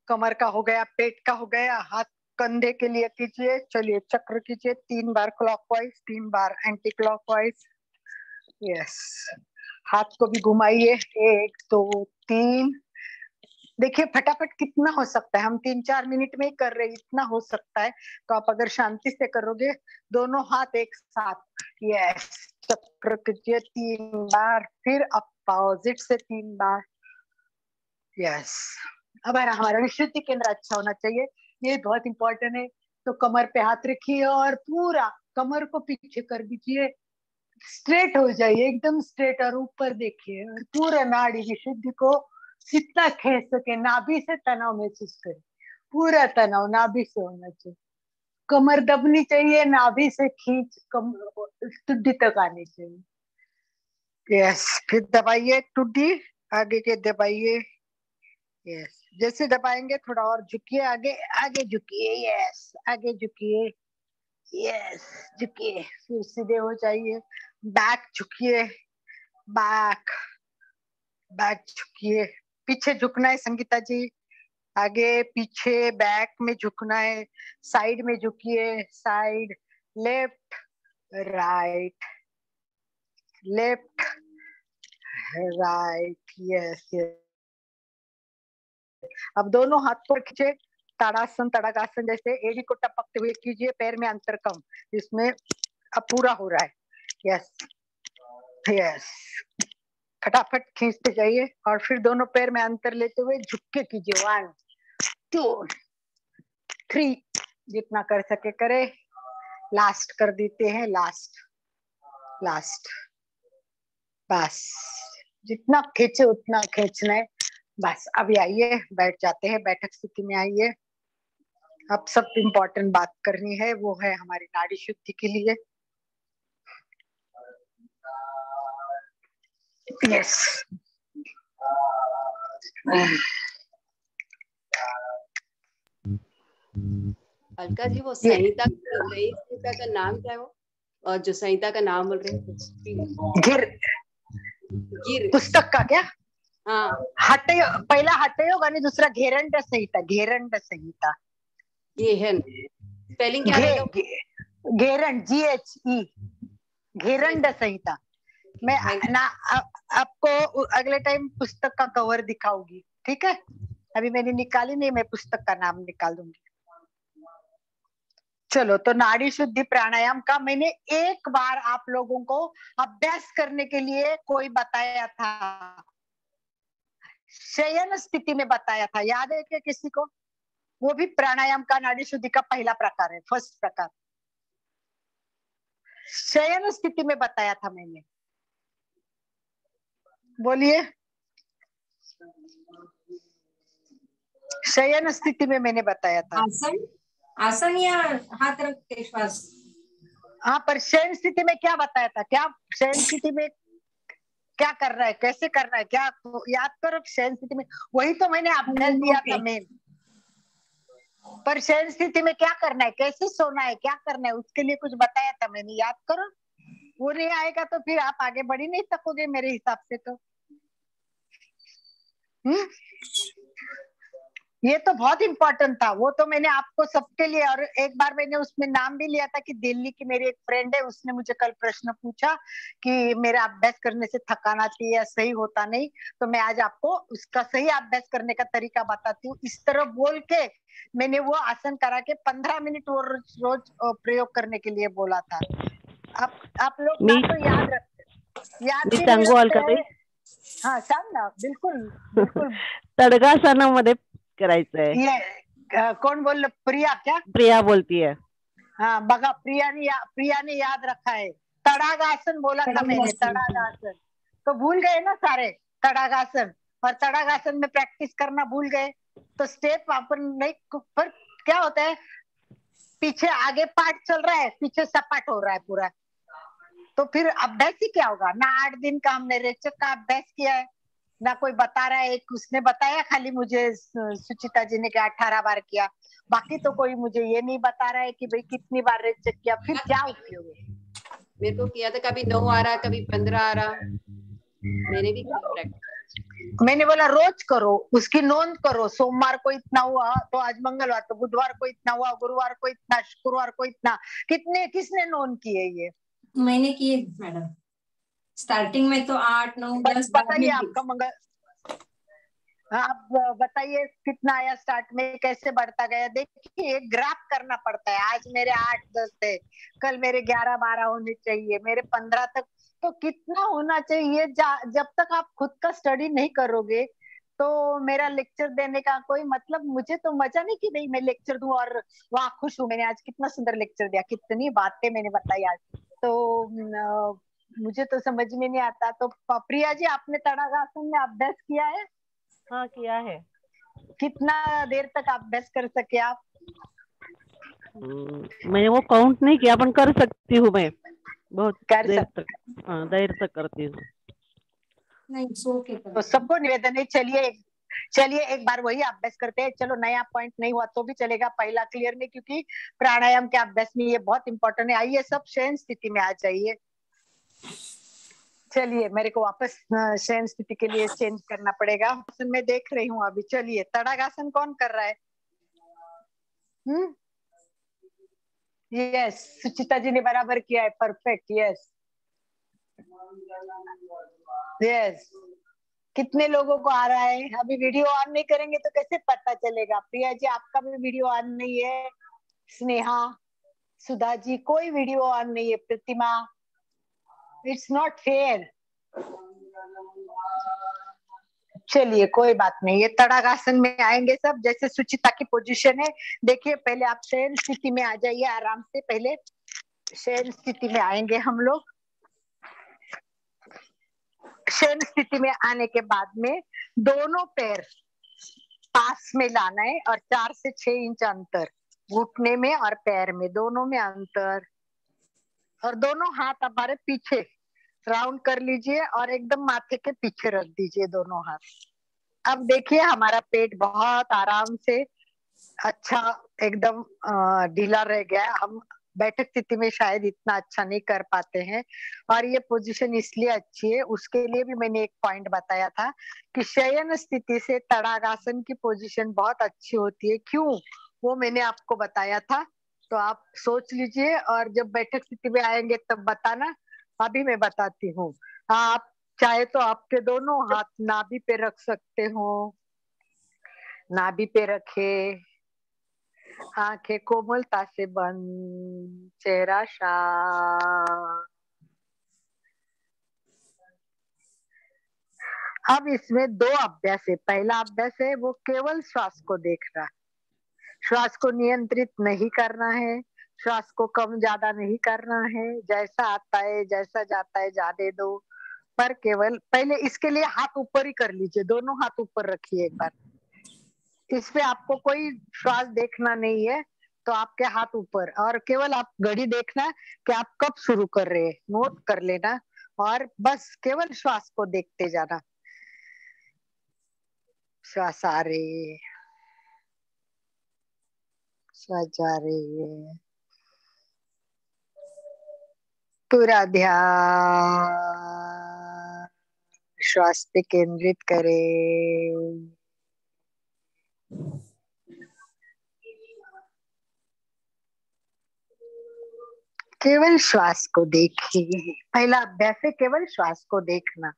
कमर का हो गया, पेट का हो गया, हाथ कंधे के लिए कीजिए। चलिए चक्र कीजिए 3 बार क्लॉकवाइज, 3 बार एंटी क्लॉकवाइज। यस। हाथ को भी घुमाइए, 1 2 3। देखिए फटाफट कितना हो सकता है, हम 3-4 मिनट में ही कर रहे हैं, इतना हो सकता है। तो आप अगर शांति से करोगे, दोनों हाथ एक साथ। यस। चक्र कीजिए 3 बार, फिर अपोजिट से 3 बार। यस। अब हमारा विशुद्धि केंद्र अच्छा होना चाहिए, ये बहुत इंपॉर्टेंट है। तो कमर पे हाथ रखिए और पूरा कमर को पीछे कर दीजिए, स्ट्रेट हो जाइए, एकदम स्ट्रेट, और ऊपर देखिए, और पूरा नाड़ी विशुद्धि को जितना खींच सके, नाभि से तनाव महसूस करें, पूरा तनाव नाभि से होना चाहिए। कमर दबनी चाहिए, नाभि से खींच टुड्डी तक आनी चाहिए। यस। फिर दबाइए टुड्डी, आगे के दबाइए। यस। जैसे दबाएंगे थोड़ा और झुकिए, आगे आगे झुकिए। यस, आगे झुकिए। यस, झुकिए, फिर सीधे हो जाइए। बैक झुकिए, बैक, बैक झुकिए, पीछे झुकना है संगीता जी, आगे पीछे बैक में झुकना है, साइड में झुकिए, side, left right, left right, yes yes. अब दोनों हाथ को खींचे, ताड़ासन तड़ागासन जैसे एड़ी को टपकते हुए कीजिए, पैर में अंतर कम, इसमें अब पूरा हो रहा है, यस यस। फटाफट खींचते जाइए और फिर दोनों पैर में अंतर लेते हुए झुक के कीजिए, 1 2 3, जितना कर सके करे, लास्ट कर देते हैं, लास्ट लास्ट, बस जितना खींचे उतना खींचना है, बस। अभी आइए, बैठ जाते हैं, बैठक स्थिति में आइए। अब सब इम्पोर्टेंट बात करनी है, वो है हमारी नाड़ी शुद्धि के लिए। यस, अलका जी वो संहिता का नाम क्या है वो, और जो संहिता का नाम बोल रहे हैं गिर, गिर पुस्तक का क्या? हाँ, हठयोग, पहिला हठयोग आणि दूसरा घेरंड संहिता, घेरंड संहिता। गेहन स्पेलिंग क्या रहेगा? घेरंड, GHE, घेरंड संहिता। मैं आपको अगले टाइम पुस्तक का कवर दिखाऊंगी, ठीक है? अभी मैंने निकाली नहीं, मैं पुस्तक का नाम निकाल दूंगी। चलो, तो नाड़ी शुद्धि प्राणायाम का मैंने एक बार आप लोगों को अभ्यास करने के लिए कोई बताया था, शयन स्थिति में बताया था, याद है क्या किसी को? वो भी प्राणायाम का नाड़ी शुद्धि का पहला प्रकार है, फर्स्ट प्रकार, शयन स्थिति में बताया था मैंने। बोलिए, शयन स्थिति में मैंने बताया था। आसन, आसन या हाथ रख के श्वास? हाँ, पर शयन स्थिति में क्या बताया था? क्या शयन स्थिति में क्या कर रहा है, कैसे करना है, क्या याद करो? शयन स्थिति में वही तो मैंने अभ्यास दिया था मेन। पर शयन स्थिति में क्या करना है, कैसे सोना है, क्या करना है, उसके लिए कुछ बताया था मैंने, याद करो। वो नहीं आएगा तो फिर आप आगे बढ़ ही नहीं सकोगे मेरे हिसाब से तो। ये तो बहुत इंपॉर्टेंट था, वो तो मैंने आपको सबके लिए, और एक बार मैंने उसमें नाम भी लिया था कि दिल्ली की मेरी एक फ्रेंड है, उसने मुझे कल प्रश्न पूछा कि मेरा अभ्यास करने से थकान आती है, सही होता नहीं, तो मैं आज आपको उसका सही अभ्यास करने का तरीका बताती हूँ। इस तरह बोल के मैंने वो आसन करा के 15 मिनट वो रोज प्रयोग करने के लिए बोला था। आप लोग ना तो याद रखते, याद भी नहीं रखते हैं। हाँ, सांग ना, बिलकुल बिलकुल। तडगासनामध्ये करायचंय। ये कौन बोल, प्रिया क्या? प्रिया बोलती है। हाँ, बघा, प्रिया ने याद रखा है, तड़ागासन बोला था मैंने, तड़ागासन। तो भूल गए ना सारे तड़ागासन, और तड़ागासन में प्रैक्टिस करना भूल गए तो स्टेप अपन नहीं। पर क्या होता है, पीछे आगे पार्ट चल रहा है, पीछे सपाट हो रहा है पूरा, तो फिर अभ्यास ही क्या होगा ना। 8 दिन का हमने रेचक का अभ्यास किया है ना, कोई बता रहा है, एक उसने बताया खाली मुझे, सुचिता जी ने, क्या 18 बार किया, बाकी तो कोई मुझे ये नहीं बता रहा है कि भाई कितनी बार रेचक किया, फिर क्या उपयोग है। मेरे को किया था, कभी 9 आ रहा, कभी 15 आ रहा, मैंने भी प्रैक्टिस। मैंने बोला रोज करो, उसकी नोंद करो, सोमवार को इतना हुआ तो आज मंगलवार, तो बुधवार को इतना हुआ, गुरुवार को इतना, शुक्रवार को इतना, कितने किसने नोंद किए? ये मैंने किए मैडम, स्टार्टिंग में तो 8 9 10। बताइए आपका मंगल, आप बताइए कितना आया स्टार्ट में, कैसे बढ़ता गया? देखिए, ग्राफ करना पड़ता है। आज मेरे 8 10 थे, कल मेरे 11 12 होने चाहिए, मेरे 15 तक, तो कितना होना चाहिए? जब तक आप खुद का स्टडी नहीं करोगे तो मेरा लेक्चर देने का कोई मतलब, मुझे तो मजा नहीं कि भाई मैं लेक्चर दूं और वाह खुश हूं, मैंने आज कितना सुंदर लेक्चर दिया, कितनी बातें मैंने बताई आज, तो मुझे तो समझ में नहीं आता। तो प्रिया जी, आपने तड़ागासन में अभ्यास किया है? हाँ, किया है। कितना देर तक अभ्यास कर सके आप? मैंने वो काउंट नहीं किया, अपन कर सकती हूँ मैं बहुत कर देर तक। हाँ, देर तक करती हूँ। नहीं, सो के तो सबको निवेदन है, चलिए एक बार वही अभ्यास करते हैं। चलो, नया पॉइंट नहीं हुआ तो भी चलेगा, पहला क्लियर नहीं, क्योंकि प्राणायाम के अभ्यास में ये बहुत इंपॉर्टेंट है। आइए सब शयन स्थिति में आ जाइए। चलिए मेरे को वापस शयन स्थिति के लिए चेंज करना पड़ेगा। आसन में देख रही हूँ अभी। चलिए तड़ागासन कौन कर रहा है? यस, सुचिता जी ने बराबर किया है। परफेक्ट। Yes yes. कितने लोगों को आ रहा है? अभी वीडियो ऑन नहीं करेंगे तो कैसे पता चलेगा? प्रिया जी आपका भी वीडियो ऑन नहीं है। स्नेहा, सुधा जी कोई वीडियो ऑन नहीं है। प्रतिमा, इट्स नॉट फेयर। चलिए कोई बात नहीं, ये तड़ागासन में आएंगे सब। जैसे सुचिता की पोजीशन है, देखिए पहले आप शयन स्थिति में आ जाइए आराम से। पहले शयन स्थिति में आएंगे हम लोग। शयन स्थिति में आने के बाद में दोनों पैर पास में लाना है और 4 से 6 इंच अंतर घुटने में और पैर में, दोनों में अंतर। और दोनों हाथ हमारे पीछे राउंड कर लीजिए और एकदम माथे के पीछे रख दीजिए दोनों हाथ। अब देखिए हमारा पेट बहुत आराम से अच्छा एकदम ढीला रह गया। हम बैठक स्थिति में शायद इतना अच्छा नहीं कर पाते हैं और ये पोजीशन इसलिए अच्छी है, उसके लिए भी मैंने एक पॉइंट बताया था कि शयन स्थिति से तड़ागासन की पोजीशन बहुत अच्छी होती है। क्यों, वो मैंने आपको बताया था, तो आप सोच लीजिए और जब बैठक स्थिति में आएंगे तब बताना। अभी मैं बताती हूँ। आप चाहे तो आपके दोनों हाथ नाभि पे रख सकते हो, नाभि पे रखे, आंखें कोमलता से बंद, चेहरा शांत। अब इसमें 2 अभ्यास है। पहला अभ्यास है वो केवल श्वास को देखना, श्वास को नियंत्रित नहीं करना है, श्वास को कम ज्यादा नहीं करना है, जैसा आता है जैसा जाता है जाने दो। पर केवल पहले इसके लिए हाथ ऊपर ही कर लीजिए, दोनों हाथ ऊपर रखिए एक बार। इसमें आपको कोई श्वास देखना नहीं है, तो आपके हाथ ऊपर, और केवल आप घड़ी देखना कि आप कब शुरू कर रहे हैं, नोट कर लेना और बस केवल श्वास को देखते जाना। श्वास आ रही है, श्वास जा रही है, पूरा ध्यान श्वास पे केंद्रित करें। केवल श्वास को देखिए। पहला अभ्यास है केवल श्वास को देखना।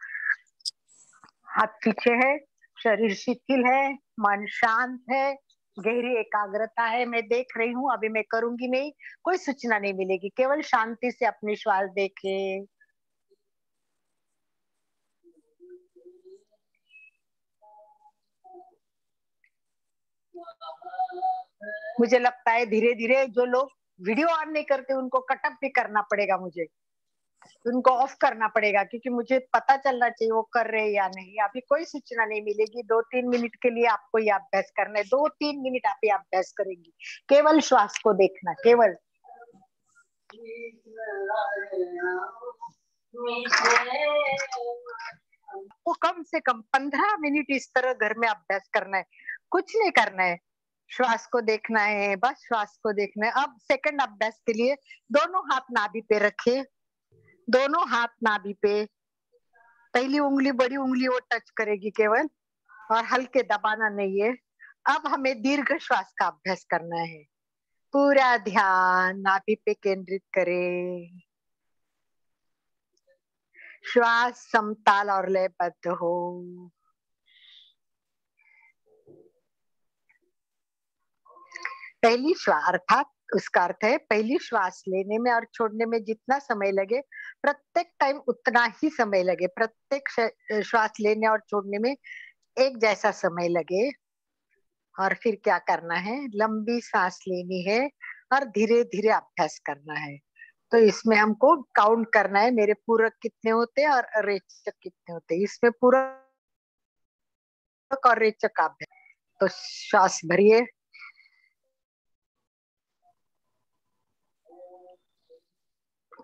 हाथ पीछे है, शरीर शिथिल है, मन शांत है, गहरी एकाग्रता है। मैं देख रही हूँ, अभी मैं करूंगी नहीं, कोई सूचना नहीं मिलेगी, केवल शांति से अपनी श्वास देखे। मुझे लगता है धीरे धीरे जो लोग वीडियो ऑन नहीं करते उनको कटअप भी करना पड़ेगा, मुझे उनको ऑफ करना पड़ेगा, क्योंकि मुझे पता चलना चाहिए वो कर रहे हैं या नहीं। अभी कोई सूचना नहीं मिलेगी। 2-3 मिनट के लिए आपको ये अभ्यास करना है। 2-3 मिनट आप ये अभ्यास करेंगी, केवल श्वास को देखना, केवल। वो कम से कम 15 मिनट इस तरह घर में अभ्यास करना है, कुछ नहीं करना है, श्वास को देखना है, बस श्वास को देखना है। अब सेकंड अभ्यास के लिए दोनों हाथ नाभि पे रखे, दोनों हाथ नाभि पे, पहली उंगली बड़ी उंगली वो टच करेगी केवल, और हल्के दबाना नहीं है। अब हमें दीर्घ श्वास का अभ्यास करना है। पूरा ध्यान नाभि पे केंद्रित करें, श्वास समताल और लयबद्ध हो। पहली श्वास अर्थात उसका अर्थ है पहली श्वास लेने में और छोड़ने में जितना समय लगे, प्रत्येक टाइम उतना ही समय लगे। प्रत्येक श्वास लेने और छोड़ने में एक जैसा समय लगे। और फिर क्या करना है, लंबी सांस लेनी है और धीरे धीरे अभ्यास करना है। तो इसमें हमको काउंट करना है, मेरे पूरक कितने होते हैं और रेचक कितने होते हैं। इसमें पूरक और रेचक अभ्यास। तो श्वास भरिए,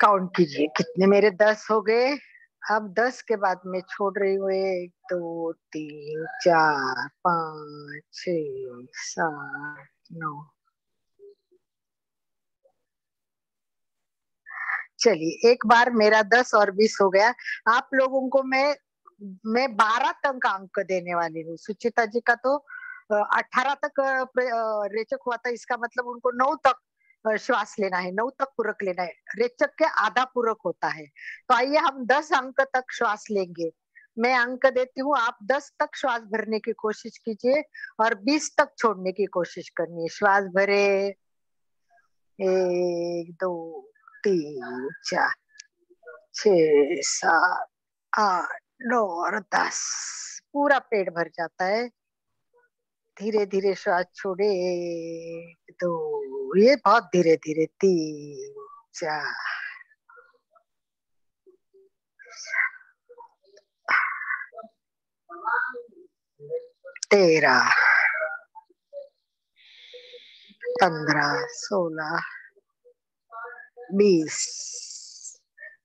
काउंट कीजिए कितने, मेरे 10 हो गए। अब 10 के बाद मैं छोड़ रही हूँ। 1 2 3 4 5 6 7 9 चलिए, एक बार मेरा 10 और 20 हो गया। आप लोगों को मैं 12 तक का अंक देने वाली हूँ। सुचिता जी का तो 18 तक रेचक हुआ था, इसका मतलब उनको 9 तक श्वास लेना है, 9 तक पूरक लेना है। रेचक के आधा पूरक होता है। तो आइए हम 10 अंक तक श्वास लेंगे। मैं अंक देती हूँ, आप 10 तक श्वास भरने की कोशिश कीजिए और 20 तक छोड़ने की कोशिश करनी है। श्वास भरे, 1 2 3 4 6 7 8 9 और 10। पूरा पेट भर जाता है। धीरे धीरे श्वास छोड़े, 1 2, ये बहुत धीरे धीरे, 3 4 13 15 16 20।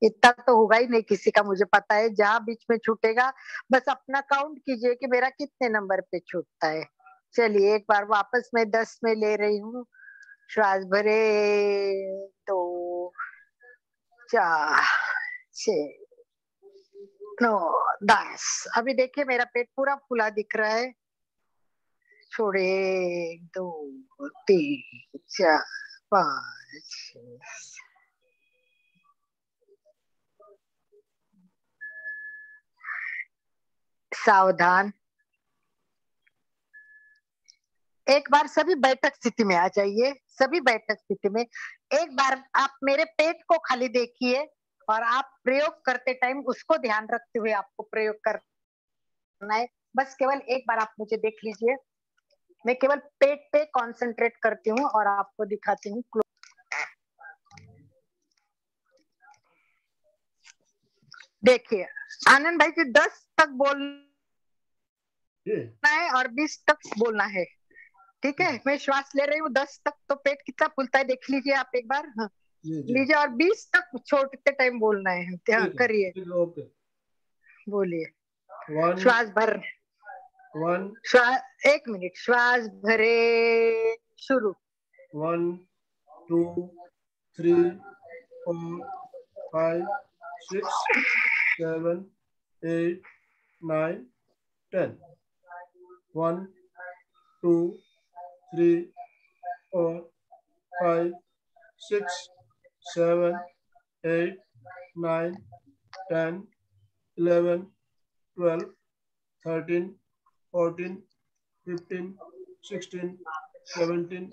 इतना तो होगा ही नहीं किसी का, मुझे पता है। जहां बीच में छूटेगा बस अपना काउंट कीजिए कि मेरा कितने नंबर पे छूटता है। चलिए, एक बार वापस मैं 10 में ले रही हूँ। श्वास भरे, 2 4 6 9 10। अभी देखिए मेरा पेट पूरा फूला दिख रहा है। छोड़े, 1 2 3 4 5 6। सावधान। एक बार सभी बैठक स्थिति में आ जाइए। सभी बैठक स्थिति में एक बार आप मेरे पेट को खाली देखिए और आप प्रयोग करते टाइम उसको ध्यान रखते हुए आपको प्रयोग करना है। बस केवल एक बार आप मुझे देख लीजिए। मैं केवल पेट पे कंसंट्रेट करती हूँ और आपको दिखाती हूँ। देखिए आनंद भाई जी, 10 तक बोलना है और 20 तक बोलना है। ठीक है, मैं श्वास ले रही हूँ 10 तक, तो पेट कितना फूलता है देख लीजिए आप एक बार। हाँ, लीजिए। और 20 तक छोड़ते टाइम बोलना है। ध्यान करिए, बोलिए। श्वास भर, 1 मिनट। श्वास भरे, शुरू। 1 2 3 4 5 6 7 8 9 10। 1 2 3 4 5 6 7 8 9 10 11 12 13 14 15 16 17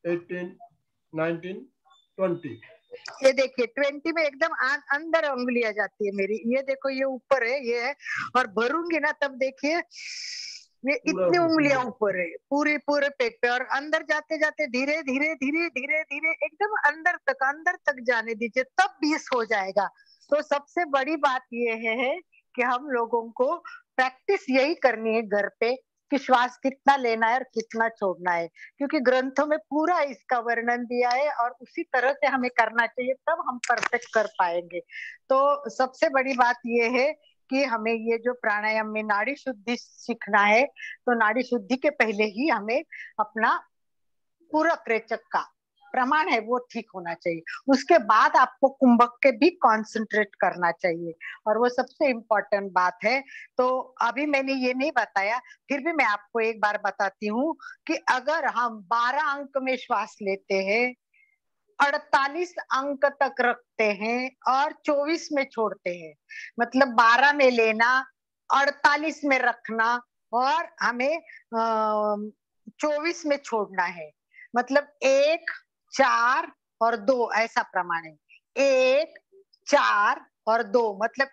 18 19 20। ये देखिए 20 में एकदम अंदर उंगली आ जाती है मेरी। ये देखो, ये ऊपर है, ये है। और भरूंगी ना तब देखिए ये इतनी उंगलियां ऊपर है, पूरे पेट पे। और अंदर जाते जाते धीरे धीरे धीरे धीरे धीरे एकदम अंदर तक जाने दीजिए, तब 20 हो जाएगा। तो सबसे बड़ी बात ये है कि हम लोगों को प्रैक्टिस यही करनी है घर पे कि श्वास कितना लेना है और कितना छोड़ना है, क्योंकि ग्रंथों में पूरा इसका वर्णन दिया है और उसी तरह से हमें करना चाहिए, तब हम परफेक्ट कर पाएंगे। तो सबसे बड़ी बात ये है कि हमें ये जो प्राणायाम में नाड़ी शुद्धि सीखना है, तो नाड़ी शुद्धि के पहले ही हमें अपना पूरक रेचक का प्रमाण है वो ठीक होना चाहिए। उसके बाद आपको कुंभक के भी कंसंट्रेट करना चाहिए, और वो सबसे इम्पोर्टेंट बात है। तो अभी मैंने ये नहीं बताया, फिर भी मैं आपको एक बार बताती हूँ कि अगर हम 12 अंक में श्वास लेते हैं, 48 अंक तक रखते हैं और 24 में छोड़ते हैं, मतलब 12 में लेना, 48 में रखना और हमें 24 में छोड़ना है। मतलब 1 4 और 2 ऐसा प्रमाण है। 1 4 और 2 मतलब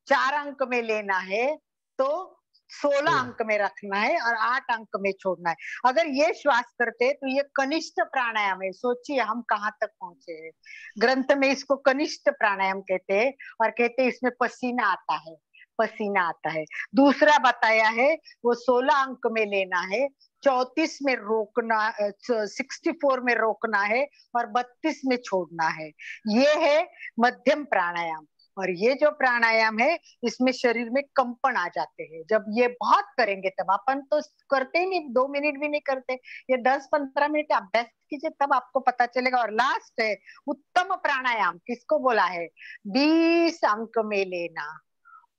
4 अंक में लेना है तो 16 अंक में रखना है और 8 अंक में छोड़ना है। अगर ये श्वास करते हैं तो ये कनिष्ठ प्राणायाम है। सोचिए हम कहाँ तक पहुंचे हैं। ग्रंथ में इसको कनिष्ठ प्राणायाम कहते हैं और कहते हैं इसमें पसीना आता है, पसीना आता है। दूसरा बताया है वो 16 अंक में लेना है, 34 में रोकना, 64 में रोकना है और 32 में छोड़ना है। ये है मध्यम प्राणायाम। और ये जो प्राणायाम है इसमें शरीर में कंपन आ जाते हैं। जब ये बहुत करेंगे तब, अपन तो करते ही नहीं, 2 मिनट भी नहीं करते, ये 10-15 मिनट अभ्यास कीजिए, तब आपको पता चलेगा। और लास्ट है उत्तम प्राणायाम, किसको बोला है? 20 अंक में लेना,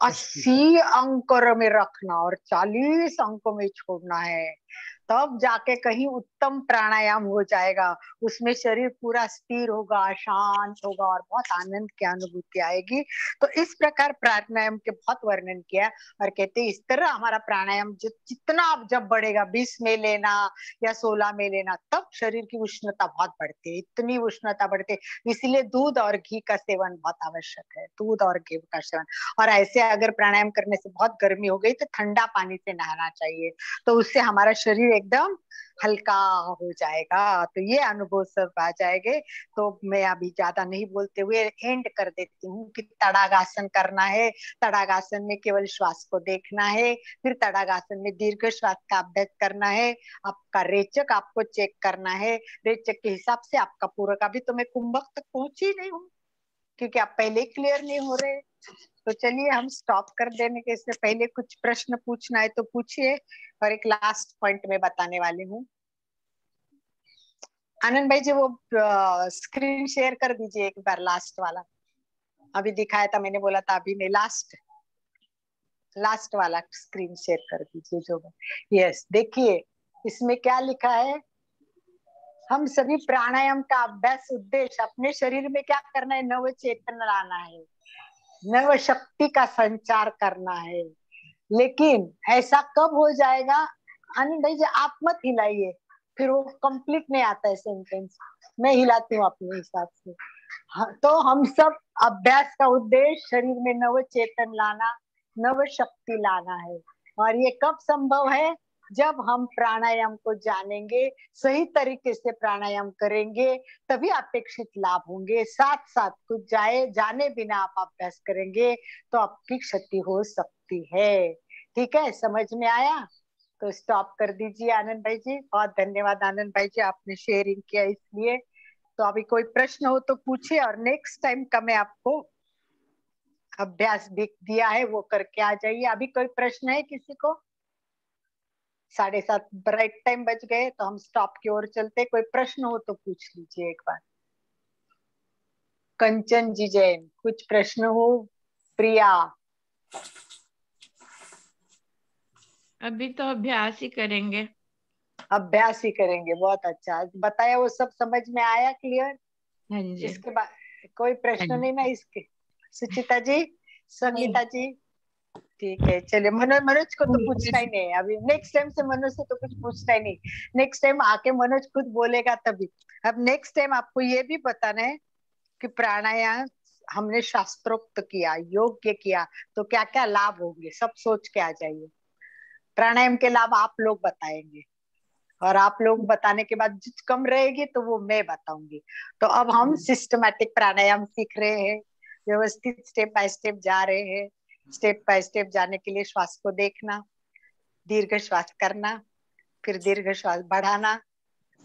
80 अंक में रखना और 40 अंक में छोड़ना है, तब जाके कहीं उत्तम प्राणायाम हो जाएगा। उसमें शरीर पूरा स्थिर होगा, शांत होगा और बहुत आनंद की अनुभूति आएगी। तो इस प्रकार प्राणायाम के बहुत वर्णन किया और कहते इस तरह हमारा प्राणायाम जितना आप जब बढ़ेगा, 20 में लेना या 16 में लेना, तब शरीर की उष्णता बहुत बढ़ती है, इतनी उष्णता बढ़ती है। इसलिए दूध और घी का सेवन बहुत आवश्यक है, दूध और घी का सेवन। और ऐसे अगर प्राणायाम करने से बहुत गर्मी हो गई तो ठंडा पानी से नहाना चाहिए, तो उससे हमारा शरीर एकदम हल्का हो जाएगा। तो ये अनुभव सब आ जाएंगे। तो मैं अभी ज्यादा नहीं बोलते हुए एंड कर देती हूँ कि तड़ागासन करना है। तड़ागासन में केवल श्वास को देखना है, फिर तड़ागासन में दीर्घ श्वास का अभ्यास करना है। आपका रेचक आपको चेक करना है, रेचक के हिसाब से आपका पूरक। अभी तो मैं कुंभक तक पहुंची नहीं हूँ क्योंकि आप पहले क्लियर नहीं हो रहे। तो चलिए हम स्टॉप कर देने के इससे पहले कुछ प्रश्न पूछना है तो पूछिए, और एक लास्ट पॉइंट में बताने वाली हूँ। आनंद भाई जी वो स्क्रीन शेयर कर दीजिए एक बार, लास्ट वाला अभी दिखाया था मैंने, बोला था अभी नहीं, लास्ट वाला स्क्रीन शेयर कर दीजिए जो। यस, देखिए इसमें क्या लिखा है। हम सभी प्राणायाम का अभ्यास उद्देश्य अपने शरीर में क्या करना है? नव चेतन लाना है, नव शक्ति का संचार करना है। लेकिन ऐसा कब हो जाएगा? आनंद भाई जी आप मत हिलाइए, फिर वो कंप्लीट नहीं आता है सेंटेंस, मैं हिलाती हूँ अपने हिसाब से। तो हम सब अभ्यास का उद्देश्य शरीर में नव चेतन लाना, नव शक्ति लाना है। और ये कब संभव है? जब हम प्राणायाम को जानेंगे, सही तरीके से प्राणायाम करेंगे, तभी अपेक्षित लाभ होंगे। साथ साथ कुछ जाने बिना आप अभ्यास करेंगे तो आपकी क्षति हो सकती है। ठीक है, समझ में आया? तो स्टॉप कर दीजिए आनंद भाई जी। बहुत धन्यवाद आनंद भाई जी, आपने शेयरिंग किया इसलिए। तो अभी कोई प्रश्न हो तो पूछिए, और नेक्स्ट टाइम का मैं आपको अभ्यास दिया है वो करके आ जाइए। अभी कोई प्रश्न है किसी को? 7:30 राइट टाइम बज गए, तो हम स्टॉप की ओर चलते। कोई प्रश्न हो तो पूछ लीजिए एक बार। कंचन जी जैन, कुछ प्रश्न हो? प्रिया? अभी तो अभ्यास ही करेंगे। अभ्यास ही करेंगे, बहुत अच्छा बताया। वो सब समझ में आया, क्लियर? हाँ जी। इसके बाद कोई प्रश्न नहीं ना इसके? सुचिता जी, संगीता जी? ठीक है, चलिए। मनोज को तो पूछना ही नहीं है अभी। नेक्स्ट टाइम से मनोज से तो कुछ पूछना ही नहीं। नेक्स्ट टाइम आके मनोज खुद बोलेगा तभी। अब नेक्स्ट टाइम आपको ये भी बताना है कि प्राणायाम हमने शास्त्रोक्त किया, योग्य किया, तो क्या क्या लाभ होंगे, सब सोच के आ जाइए। प्राणायाम के लाभ आप लोग बताएंगे, और आप लोग बताने के बाद जित कम रहेगी तो वो मैं बताऊंगी। तो अब हम सिस्टमैटिक प्राणायाम सीख रहे हैं, व्यवस्थित स्टेप बाय स्टेप जा रहे हैं। स्टेप बाय स्टेप जाने के लिए श्वास को देखना, दीर्घ श्वास करना, फिर दीर्घ श्वास बढ़ाना,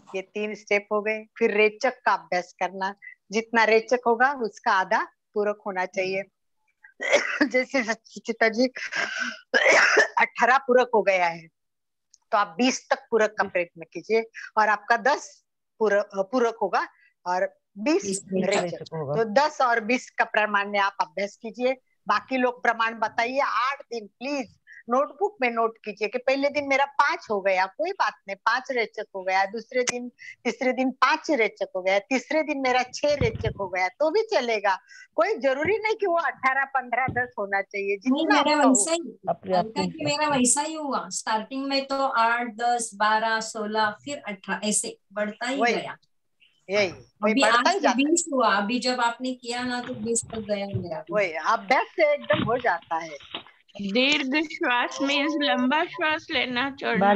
ये 3 स्टेप हो गए। फिर रेचक का अभ्यास करना, जितना रेचक होगा उसका आधा पूरक होना चाहिए। जैसे सुचिता जी 18 पूरक हो गया है, तो आप 20 तक पूरक का प्रयत्न कीजिए, और आपका 10 पूरक होगा और 20 रेचक। तो 10 और 20 का प्रमाण में आप अभ्यास कीजिए। बाकी लोग प्रमाण बताइए। 8 दिन प्लीज नोटबुक में नोट कीजिए कि पहले दिन मेरा 5 हो गया, कोई बात नहीं, 5 रेचक हो गया। तीसरे दिन 5 रेचक हो गया। तीसरे दिन मेरा 6 रेचक हो गया, तो भी चलेगा। कोई जरूरी नहीं कि वो 18, 15, 10 होना चाहिए, जितना मेरा आपका वैसा ही अलका की, मेरा वैसा ही हुआ। स्टार्टिंग में तो 8, 10, 12, 16, फिर 18, ऐसे बढ़ता ही गया। यही अभी बढ़ता आज ही तो जाता 20 हुआ। अभी जब आपने किया ना तो 20 तक गया मेरा। वही अभ्यास से एकदम हो जाता है। दीर्घ श्वास मीन्स लंबा श्वास लेना छोड़ना।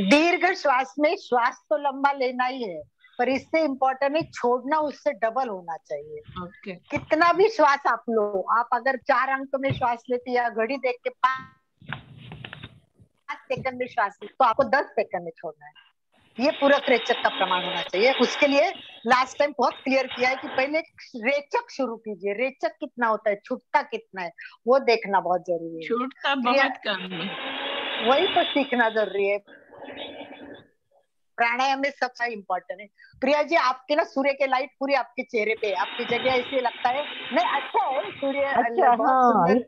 दीर्घ श्वास में श्वास तो लंबा लेना ही है, पर इससे इम्पोर्टेंट है छोड़ना उससे डबल होना चाहिए। ओके। कितना भी श्वास आप लो, आप अगर 4 अंक में श्वास लेते या घड़ी देख के 5 सेकंड में श्वास ले, तो आपको 10 सेकंड में छोड़ना है। ये पूरक रेचक का प्रमाण होना चाहिए। उसके लिए लास्ट टाइम बहुत क्लियर किया है कि पहले रेचक शुरू कीजिए। रेचक कितना होता है, छूटता कितना है, वो देखना बहुत जरूरी है। छूटता बहुत कम है, वही तो सीखना जरूरी है। प्राणायाम में सबसे इम्पोर्टेंट है। प्रिया जी आपके ना सूर्य के लाइट पूरी आपके चेहरे पे, आपकी जगह ऐसे लगता है नहीं अच्छा है सूर्य, अच्छा, बहुत हाँ सुंदर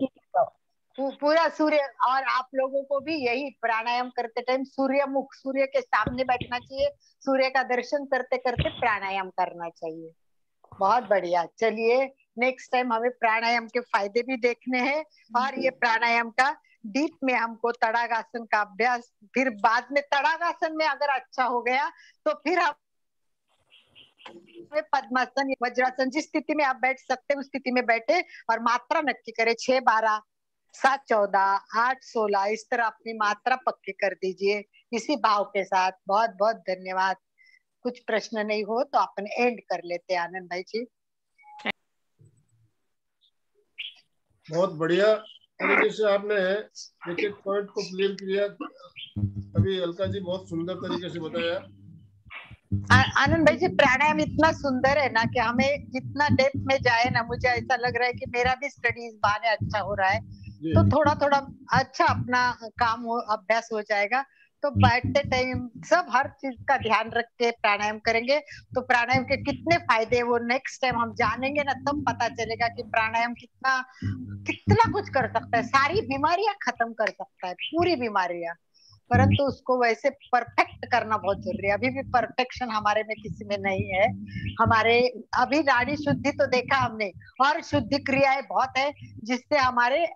पूरा सूर्य। और आप लोगों को भी यही प्राणायाम करते टाइम सूर्य मुख, सूर्य के सामने बैठना चाहिए, सूर्य का दर्शन करते करते प्राणायाम करना चाहिए। बहुत बढ़िया। चलिए नेक्स्ट टाइम हमें प्राणायाम के फायदे भी देखने हैं, और ये प्राणायाम का डीप में हमको तड़ागासन का अभ्यास, फिर बाद में तड़ागासन में अगर अच्छा हो गया तो फिर हम पद्मासन, वज्रासन, जिस स्थिति में आप बैठ सकते हैं उस स्थिति में बैठे और मात्रा नक्की करें। 6, 12, 7, 14, 8, 16 इस तरह अपनी मात्रा पक्की कर दीजिए इसी भाव के साथ। बहुत बहुत धन्यवाद। कुछ प्रश्न नहीं हो तो अपन एंड कर लेते हैं आनंद भाई जी। बहुत बढ़िया तरीके से आपने एक एक पॉइंट को क्लियर किया। अभी अलका जी बहुत सुंदर तरीके से बताया। आनंद भाई जी प्राणायाम इतना सुंदर है ना कि हमें जितना डेप्थ में जाए ना, मुझे ऐसा लग रहा है कि मेरा भी स्टडीज बहाने अच्छा हो रहा है, तो थोड़ा थोड़ा अच्छा अपना काम हो, अभ्यास हो जाएगा। तो बैठते टाइम सब हर चीज का ध्यान रख के प्राणायाम करेंगे तो प्राणायाम के कितने फायदे वो नेक्स्ट टाइम हम जानेंगे ना, तब पता चलेगा कि प्राणायाम कितना कितना कुछ कर सकता है, सारी बीमारियां खत्म कर सकता है, पूरी बीमारियां। परंतु उसको वैसे परफेक्ट करना बहुत जरूरी है। अभी भी परफेक्शन हमारे में किसी में नहीं है। हमारे अभी नाड़ी शुद्धि तो देखा हमने, और शुद्धि क्रियाएं बहुत है जिससे हमारे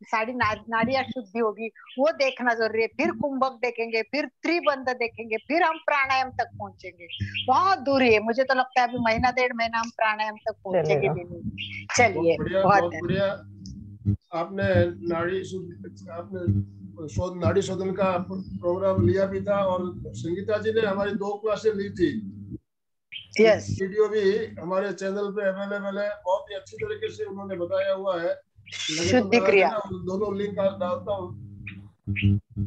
सारी नाड़ियां शुद्धि होगी, वो देखना जरूरी है। फिर कुंभक देखेंगे, फिर त्रिबंध देखेंगे, फिर हम प्राणायाम तक पहुंचेंगे। बहुत दूरी है, मुझे तो लगता है अभी महीना 1.5 महीना हम प्राणायाम तक पहुंचेंगे भी नहीं। चलिए बहुत बढ़िया। आपने नाड़ी शोधन का प्रोग्राम लिया भी था, और संगीता जी ने हमारी 2 क्लासें ली थी। यस, वीडियो भी हमारे चैनल पे अवेलेबल है, बहुत ही अच्छी तरीके से उन्होंने बताया हुआ है। शुद्धि क्रिया दोनों लिंक डालता हूँ,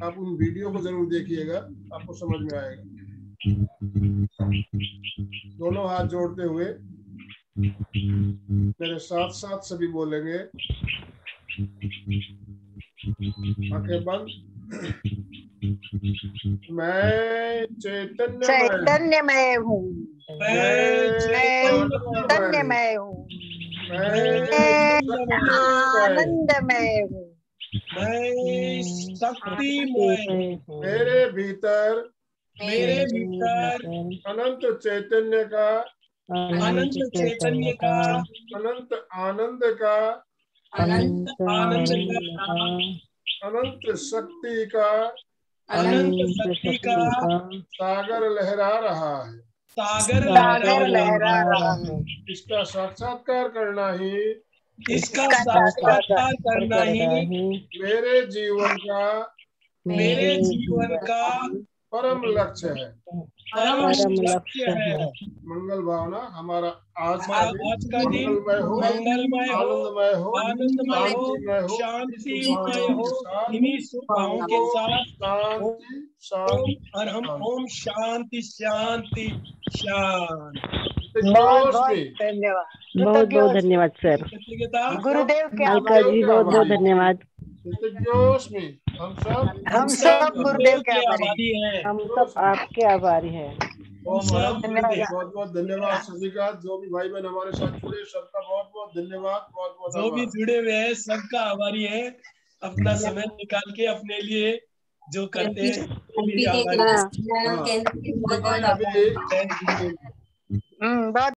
आप उन वीडियो को जरूर देखिएगा, आपको समझ में आएगा। दोनों हाथ जोड़ते हुए मेरे साथ साथ सभी बोलेंगे, आंखें बंद। मैं चैतन्यमय हूँ, मैं चैतन्यमय हूँ, मैं आनंदमय हूँ, मैं शक्तिमय हूँ। मेरे भीतर अनंत चैतन्य का, अनंत चैतन्य का, अनंत आनंद का, अनंत आनंद का, अनंत शक्ति का, अनंत शक्ति का सागर लहरा रहा है, सागर लहरा रहा है। इसका साक्षात्कार करना ही, इसका साक्षात्कार करना ही मेरे जीवन का परम लक्ष्य है, परम लक्ष्य है। मंगल भावना हमारा आज का दिन मंगलमय हो, आनंदमय हो, शांतिमय हो। इन्हीं शुभ भावों के साथ और हम ओम शांति शांति शांति। बहुत धन्यवाद, बहुत बहुत धन्यवाद सर। गुरुदेव के अलका जी बहुत बहुत धन्यवाद। हम सब गुरुदेव के आभारी हैं, हम सब आपके आभारी हैं। बहुत बहुत धन्यवाद सभी का, जो भी भाई बहन हमारे साथ जुड़े सबका बहुत बहुत धन्यवाद। बहुत बहुत जो भी जुड़े हुए हैं सबका आभारी है, अपना समय निकाल के अपने लिए जो करते हैं। बहुत